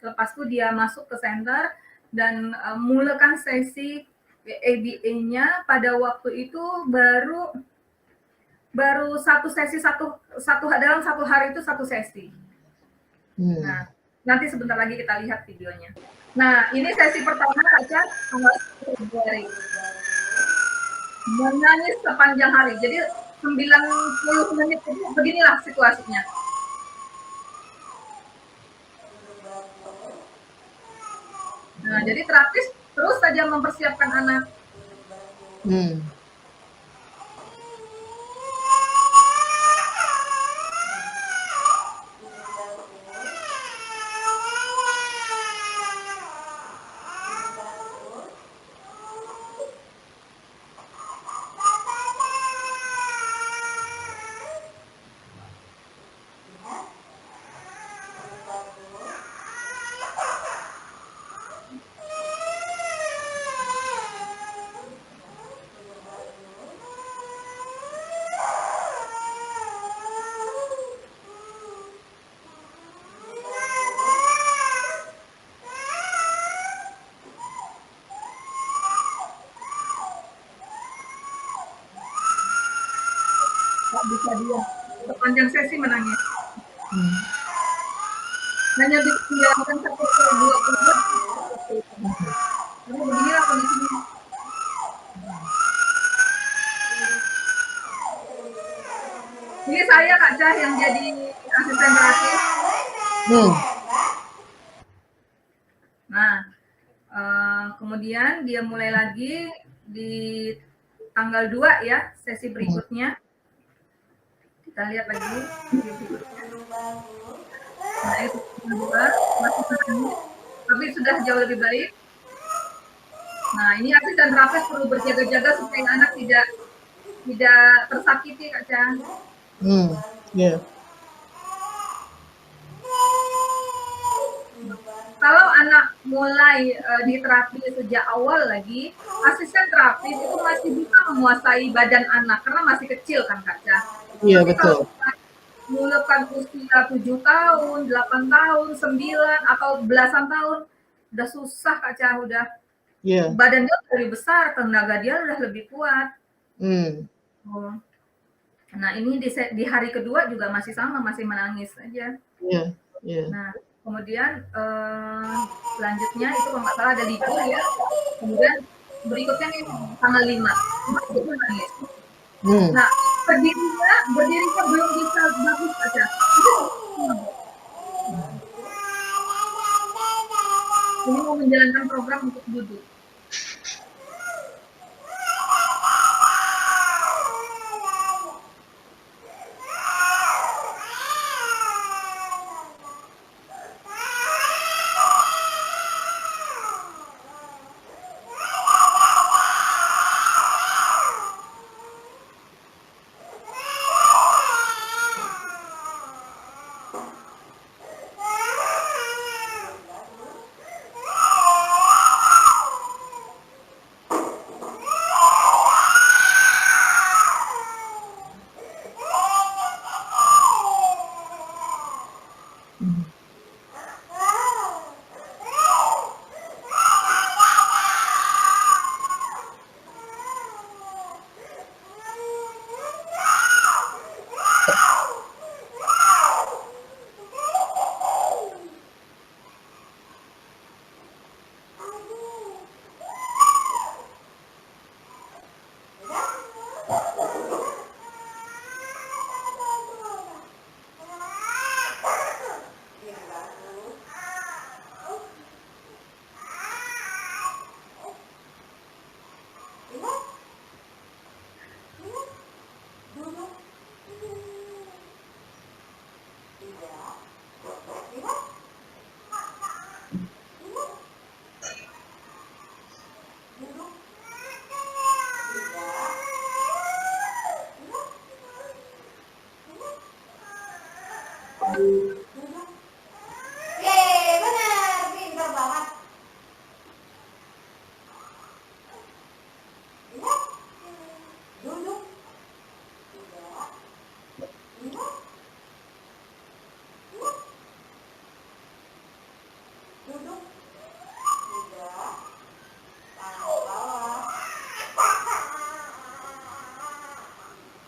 lepas itu dia masuk ke center dan mulakan sesi ABA-nya. Pada waktu itu baru satu sesi, dalam satu hari itu satu sesi. Nah, nanti sebentar lagi kita lihat videonya. Nah, ini sesi pertama aja tanggal Februari. Menangis sepanjang hari. Jadi 90 menit itu beginilah situasinya. Nah, jadi terapis terus saja mempersiapkan anak. Bisa dia sepanjang sesi menangis. Hanya bisa menjalankan 1 ke 2 bulan. Jadi beginilah kondisinya. Ini saya Kak Cah yang jadi asisten terapis. Nah, kemudian dia mulai lagi di tanggal 2 ya, sesi berikutnya. Kita lihat lagi video berikutnya. Nah, itu masih menangis, tapi sudah jauh lebih baik. Nah, ini asisten terapis perlu berjaga-jaga supaya anak tidak tersakiti, Kak Cah. Kalau anak mulai di terapi sejak awal lagi, asisten terapis itu masih bisa menguasai badan anak karena masih kecil kan Kak Cah. Iya, betul. Mulakan usia 7 tahun, 8 tahun, 9 atau belasan tahun, udah susah Kak Cah, udah badan dia lebih besar, tenaga dia udah lebih kuat. Nah, ini di hari kedua juga masih sama, masih menangis aja. Nah, kemudian selanjutnya itu kalau nggak salah ada libur ya. Kemudian berikutnya nih tanggal 5 masih menangis. Nah, berdirinya belum bisa bagus aja. Ini mau menjalankan program untuk duduk.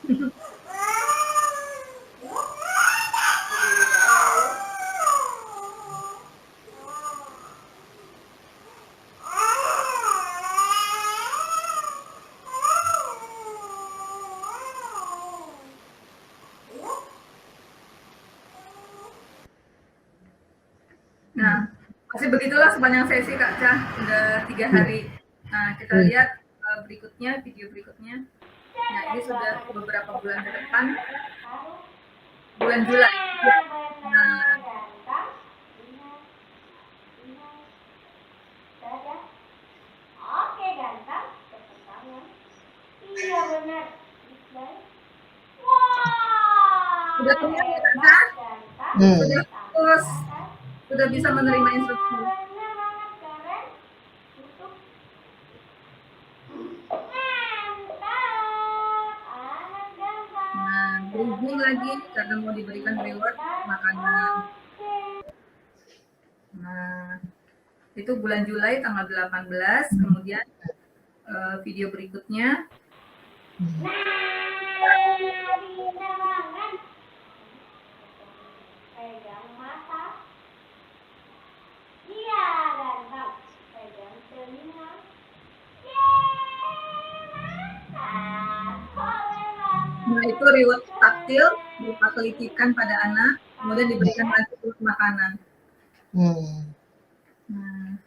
Nah, masih begitulah sepanjang sesi Kak Cah, udah 3 hari. Nah, kita lihat berikutnya, video berikutnya. Nah, ini sudah beberapa bulan ke depan, bulan Juli. Nah, Oke ganteng, tepuk tangan. Iya benar. sudah kenyang ya Kak Cah? Sudah fokus, sudah bisa menerima instruksi. Nah, breathing lagi karena mau diberikan reward makanan. Nah, itu bulan Juli tanggal 18, kemudian video berikutnya. Pegang mata. Iya, ganteng. Pegang telinga. Nah, itu reward taktil berupa kelitikan pada anak, kemudian diberikan lagi makanan. Nah,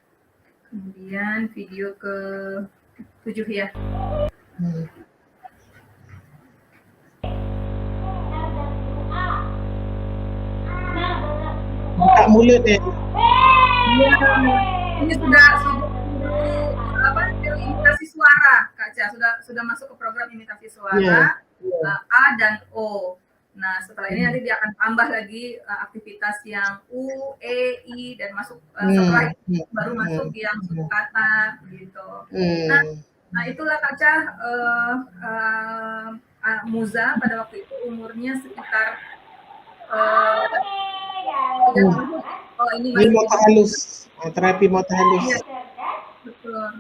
kemudian video ke-7 ya. Buka mulut ya. Ya, ini sudah apa? Imitasi suara, Kak Cia. Sudah masuk ke program imitasi suara A dan O. Nah, setelah ini nanti dia akan tambah lagi aktivitas yang U, E, I dan masuk setelah itu baru masuk yang suku kata gitu. Nah, itulah Kak Cia, Muza pada waktu itu umurnya sekitar ini motor halus, terapi motor halus. Iya, betul.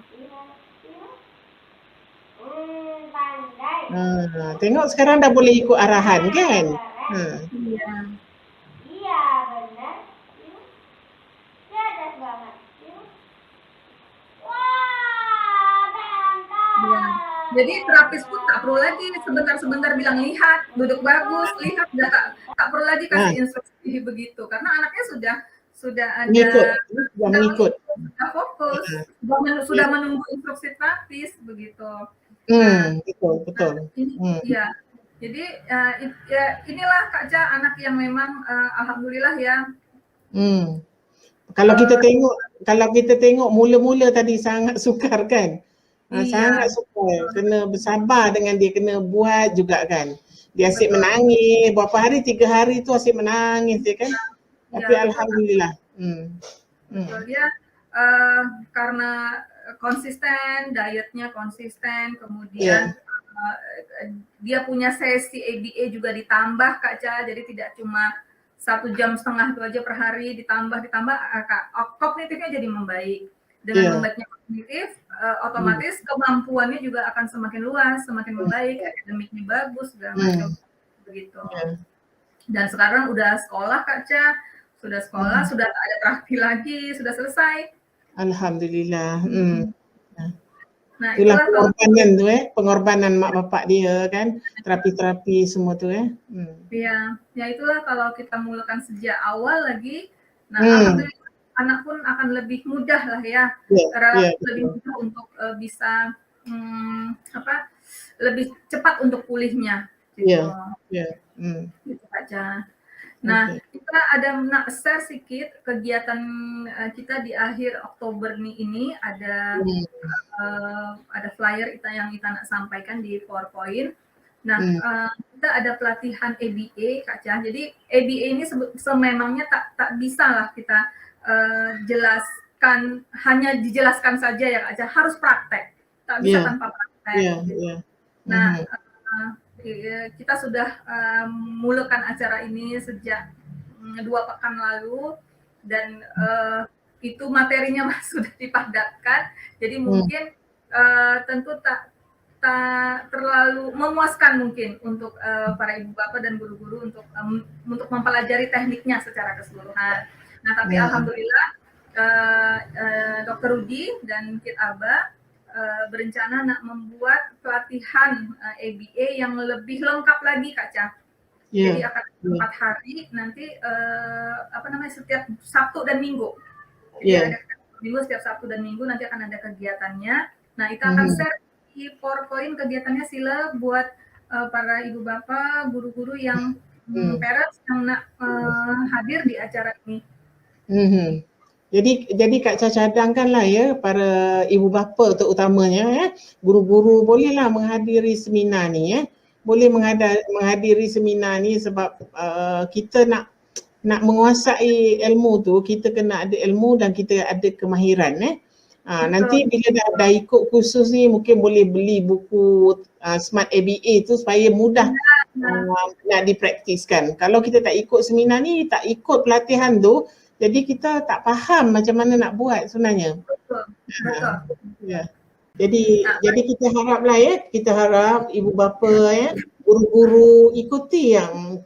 Tengok sekarang dah boleh ikut arahan kan? Iya. Iya benar. Cerdas banget. Wah, ganteng. Ya. Jadi terapis pun tak perlu lagi sebentar-sebentar bilang lihat, duduk bagus, lihat, udah tak perlu lagi kasih instruksi begitu karena anaknya sudah ada mengikut, sudah fokus, sudah menunggu instruksi terapis begitu. Betul. Iya. Jadi ya inilah Kak Cia, anak yang memang alhamdulillah ya. Kalau kita tengok mula-mula tadi sangat sukar kan? Sangat sukar, kena bersabar dengan dia, kena buat juga kan. Dia asyik menangis, berapa hari, 3 hari tu asyik menangis dia kan. Tapi alhamdulillah. Dia karena konsisten, dietnya konsisten, kemudian dia punya sesi ABA juga ditambah Kak Cia, jadi tidak cuma 1,5 jam itu aja per hari, ditambah kognitifnya jadi membaik. Dengan membaiknya kognitif, otomatis kemampuannya juga akan semakin luas, semakin membaik, akademiknya bagus, segala macam begitu. Dan sekarang udah sekolah Kak Cia, sudah sekolah, sudah tak ada terapi lagi, sudah selesai. Alhamdulillah. Nah, itulah pengorbanan tu pengorbanan mak bapak dia kan, terapi-terapi semua tu Iya, ya itulah kalau kita mulakan sejak awal lagi, nah alhamdulillah anak pun akan lebih mudah lah ya, lebih mudah untuk bisa lebih cepat untuk pulihnya. Gitu. Gitu aja. Nah, kita ada share sedikit kegiatan kita di akhir Oktober ini ada flyer yang kita nak sampaikan di PowerPoint. Nah, kita ada pelatihan ABA Kak Cia. Jadi ABA ini sememangnya tak bisa lah kita jelaskan, hanya dijelaskan saja ya Kak Cia, harus praktek. Tak bisa tanpa praktek. Gitu. Nah, kita sudah mulakan acara ini sejak 2 pekan lalu dan itu materinya sudah dipadatkan, jadi mungkin tentu tak terlalu memuaskan mungkin untuk para ibu bapak dan guru-guru untuk mempelajari tekniknya secara keseluruhan. Nah, tapi alhamdulillah Dr. Rudi dan Kit Aba berencana nak membuat pelatihan ABA yang lebih lengkap lagi, Kak Ca. Jadi akan 4 hari nanti setiap Sabtu dan Minggu. Jadi ada minggu, setiap Sabtu dan Minggu nanti akan ada kegiatannya. Nah, kita akan share di PowerPoint kegiatannya sila buat para ibu bapak, guru-guru yang parents yang nak hadir di acara ini. Jadi Kak Cha cadangkanlah ya para ibu bapa terutamanya ya, guru-guru bolehlah menghadiri seminar ni ya. Boleh menghadiri seminar ni sebab kita nak menguasai ilmu tu, kita kena ada ilmu dan kita ada kemahiran nanti bila dah ikut kursus ni mungkin boleh beli buku Smart ABA tu supaya mudah nak dipraktiskan. Kalau kita tak ikut seminar ni, tak ikut pelatihan tu, jadi kita tak faham macam mana nak buat sebenarnya. Betul. Jadi kita haraplah ya, kita harap ibu bapa ya, guru-guru ikuti yang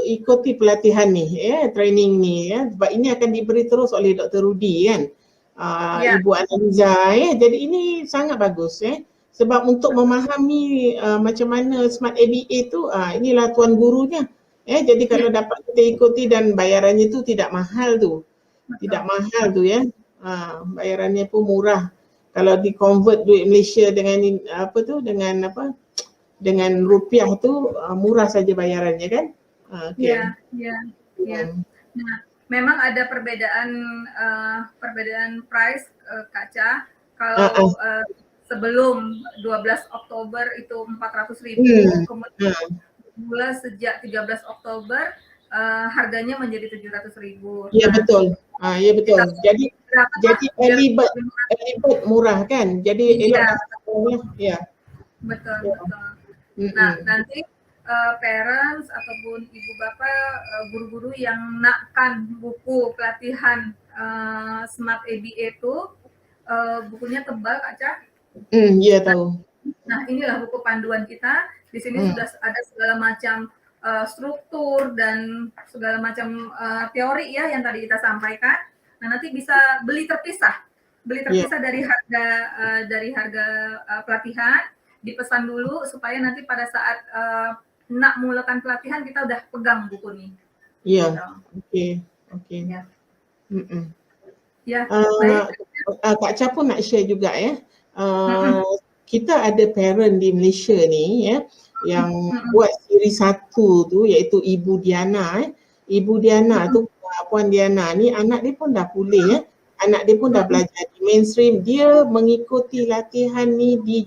ikuti pelatihan ni ya, training ni ya, sebab ini akan diberi terus oleh Dr. Rudi kan. Ibu Analiza ya. Jadi ini sangat bagus ya. Sebab untuk memahami macam mana Smart ABA tu inilah tuan gurunya. Jadi kalau dapat kita ikuti dan bayarannya tu tidak mahal tu. Tidak mahal tu ya. Bayarannya pun murah. Kalau di convert duit Malaysia dengan dengan rupiah tu murah saja bayarannya kan. Ya. Nah, memang ada perbedaan price Kak Cha. Kalau sebelum 12 Oktober itu 400.000, kemudian sejak 13 Oktober harganya menjadi 700.000. Iya betul. Ya betul. Jadi early bird murah kan. Jadi ya. Betul. Nah, nanti parents ataupun ibu bapak, guru-guru yang nakkan buku pelatihan Smart ABA itu bukunya tebal Kak Cha. Iya tahu. Nah, inilah buku panduan kita. Di sini sudah ada segala macam struktur dan segala macam teori ya yang tadi kita sampaikan. Nah, nanti bisa beli terpisah dari harga pelatihan, dipesan dulu supaya nanti pada saat nak mulakan pelatihan kita udah pegang buku ini. Iya. Oke. Ya. Kak Cha pun nak share juga ya. Kita ada parent di Malaysia ni ya yang buat siri 1 tu iaitu Ibu Diana. Ibu Diana tu, Puan Diana ni anak dia pun dah pulih ya. Anak dia pun dah belajar di mainstream. Dia mengikuti latihan ni di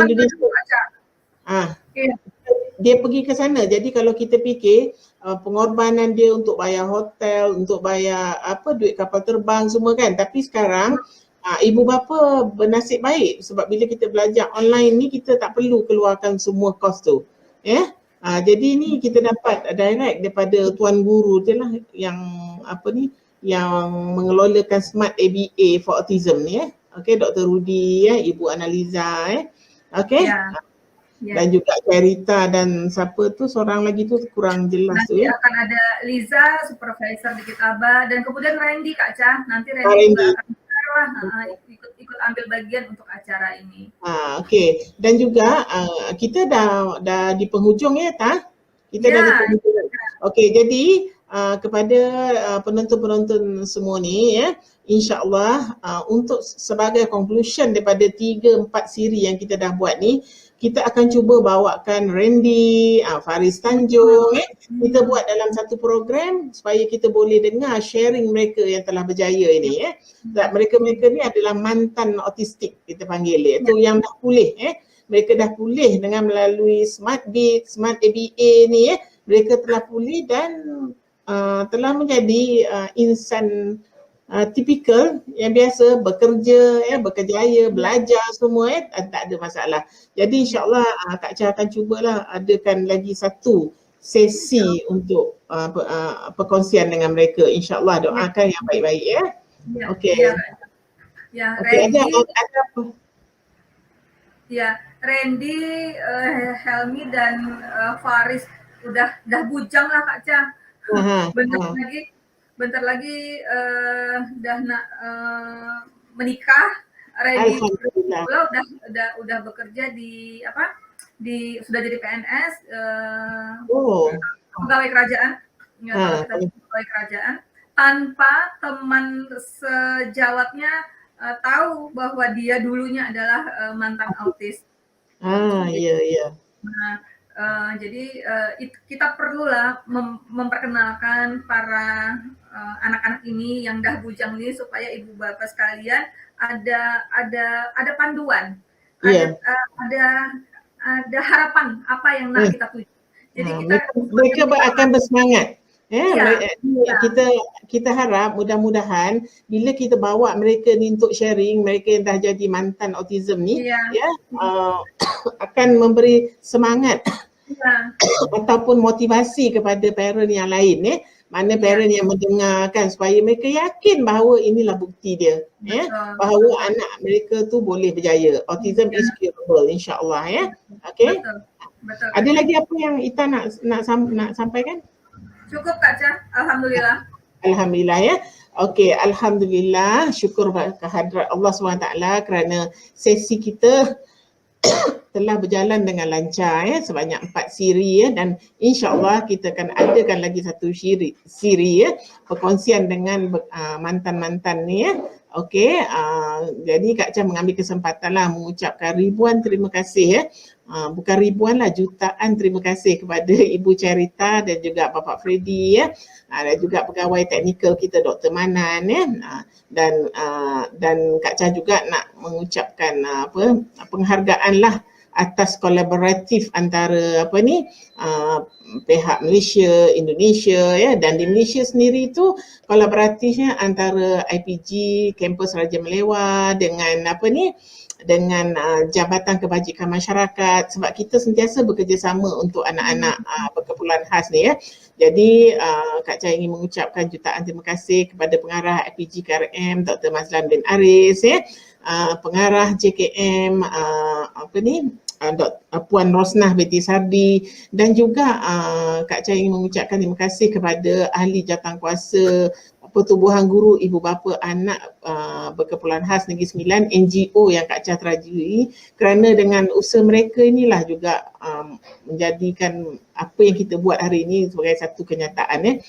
Indonesia. Dia pergi ke sana. Jadi kalau kita fikir pengorbanan dia untuk bayar hotel, untuk bayar duit kapal terbang semua kan. Tapi sekarang ibu bapa bernasib baik sebab bila kita belajar online ni kita tak perlu keluarkan semua kos tu. Ya. Jadi ni kita dapat direct daripada tuan guru je lah yang yang mengelolakan Smart ABA for Autism ni ya. Okey, Dr. Rudi ya, Ibu Analiza ya. Okey. Dan juga Carita dan siapa tu seorang lagi tu kurang jelas nanti tu ya. Akan ada Liza, supervisor di Kitaba, dan kemudian Randy Kak Cha. Nanti Randy juga akan ikut ambil bagian untuk acara ini. Okey. Dan juga kita dah di penghujung ya tak? Kita dah di penghujung. Okey, jadi kepada penonton-penonton semua ni ya, insya-Allah untuk sebagai conclusion daripada 3-4 siri yang kita dah buat ni, kita akan cuba bawakan Randy, Faris Tanjung kita buat dalam satu program supaya kita boleh dengar sharing mereka yang telah berjaya ini ya. Mereka ni adalah mantan autistik kita panggil iaitu yang dah pulih mereka dah pulih dengan melalui Smart Beat, Smart ABA ni ya. Mereka telah pulih dan telah menjadi insan tipikal yang biasa bekerja berkejaya, belajar semua tak ada masalah. Jadi insya-Allah Kak Cha akan cubalah adakan lagi satu sesi untuk perkongsian dengan mereka. Insya-Allah doakan yang baik-baik ya. Okey. Ya, Okey, ada Randy, apa? ya Randy, Helmi dan Faris udah bujang lah Kak Ca. Ha, bentar ha. lagi bentar lagi udah menikah. Randy Alhamdulillah. pula udah bekerja di apa, sudah jadi PNS, Oh. pegawai kerajaan, ya, kalau Ha, kita pegawai kerajaan, tanpa teman sejawatnya tahu bahwa dia dulunya adalah mantan autis. ya, ya. Nah, jadi kita perlulah memperkenalkan para anak-anak ini yang dah bujang ini supaya ibu bapak sekalian ada panduan, Ya. ada harapan apa yang nak kita tuju. Jadi kita mereka akan bersemangat. Iya. Kita harap mudah-mudahan bila kita bawa mereka ni untuk sharing, mereka yang dah jadi mantan autism ni, Iya. akan memberi semangat Iya. ataupun motivasi kepada parent yang lain, mana parent yang mendengarkan supaya mereka yakin bahawa inilah bukti dia, bahawa anak mereka tu boleh berjaya. Autism is curable, insya-Allah, Okey. Betul. Ada lagi apa yang Ita nak sampaikan? Cukup Kak Ca, alhamdulillah. Alhamdulillah, Okey, alhamdulillah, syukur kehadrat Allah SWT kerana sesi kita telah berjalan dengan lancar, sebanyak 4 siri, dan insya-Allah kita akan adakan lagi satu siri perkongsian dengan mantan-mantan ni, Okey, jadi Kak Cha mengambil kesempatanlah mengucapkan ribuan terima kasih, bukan ribuan lah, jutaan terima kasih kepada Ibu Charita dan juga Bapak Freddy, dan juga pegawai teknikal kita Dr. Manan, dan Kak Cha juga nak mengucapkan penghargaan lah atas kolaboratif antara pihak Malaysia, Indonesia, dan di Malaysia sendiri tu kolaboratifnya antara IPG kampus Raja Melewar dengan dengan Jabatan Kebajikan Masyarakat, sebab kita sentiasa bekerjasama untuk anak-anak berkeperluan khas ni, Jadi Kak Cha ingin mengucapkan jutaan terima kasih kepada pengarah IPG KRM Dr. Mazlan bin Aris, pengarah JKM Puan Rosnah binti Sardi, dan juga Kak Cha ingin mengucapkan terima kasih kepada ahli jawatankuasa Pertubuhan Guru Ibu Bapa Anak Berkeperluan Khas Negeri Sembilan, NGO yang Kak Cha terajui, kerana dengan usaha mereka inilah juga menjadikan apa yang kita buat hari ini sebagai satu kenyataan,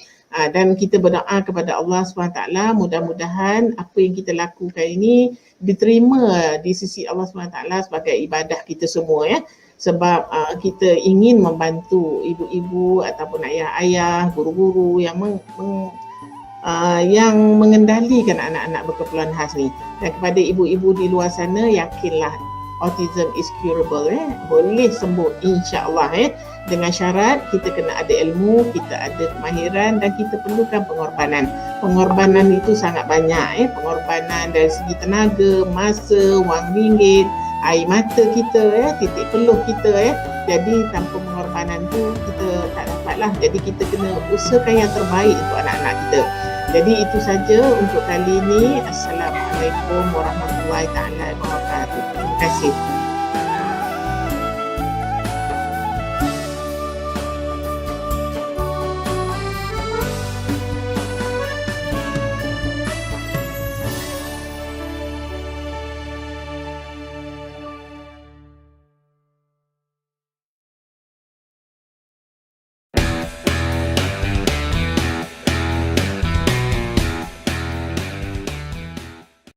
dan kita berdoa kepada Allah SWT mudah-mudahan apa yang kita lakukan ini diterima di sisi Allah SWT sebagai ibadah kita semua, sebab kita ingin membantu ibu-ibu ataupun ayah-ayah, guru-guru yang yang mengendalikan anak-anak berkeperluan khas ni. Dan kepada ibu-ibu di luar sana, yakinlah autism is curable, boleh sembuh insya-Allah, dengan syarat kita kena ada ilmu, kita ada kemahiran, dan kita perlukan pengorbanan. Pengorbanan itu sangat banyak, pengorbanan dari segi tenaga, masa, wang ringgit, air mata kita, titik peluh kita, jadi tanpa pengorbanan tu kita tak dapatlah. Jadi kita kena usahakan yang terbaik untuk anak-anak kita. Jadi itu saja untuk kali ini. Assalamualaikum warahmatullahi taala wabarakatuh. Terima kasih.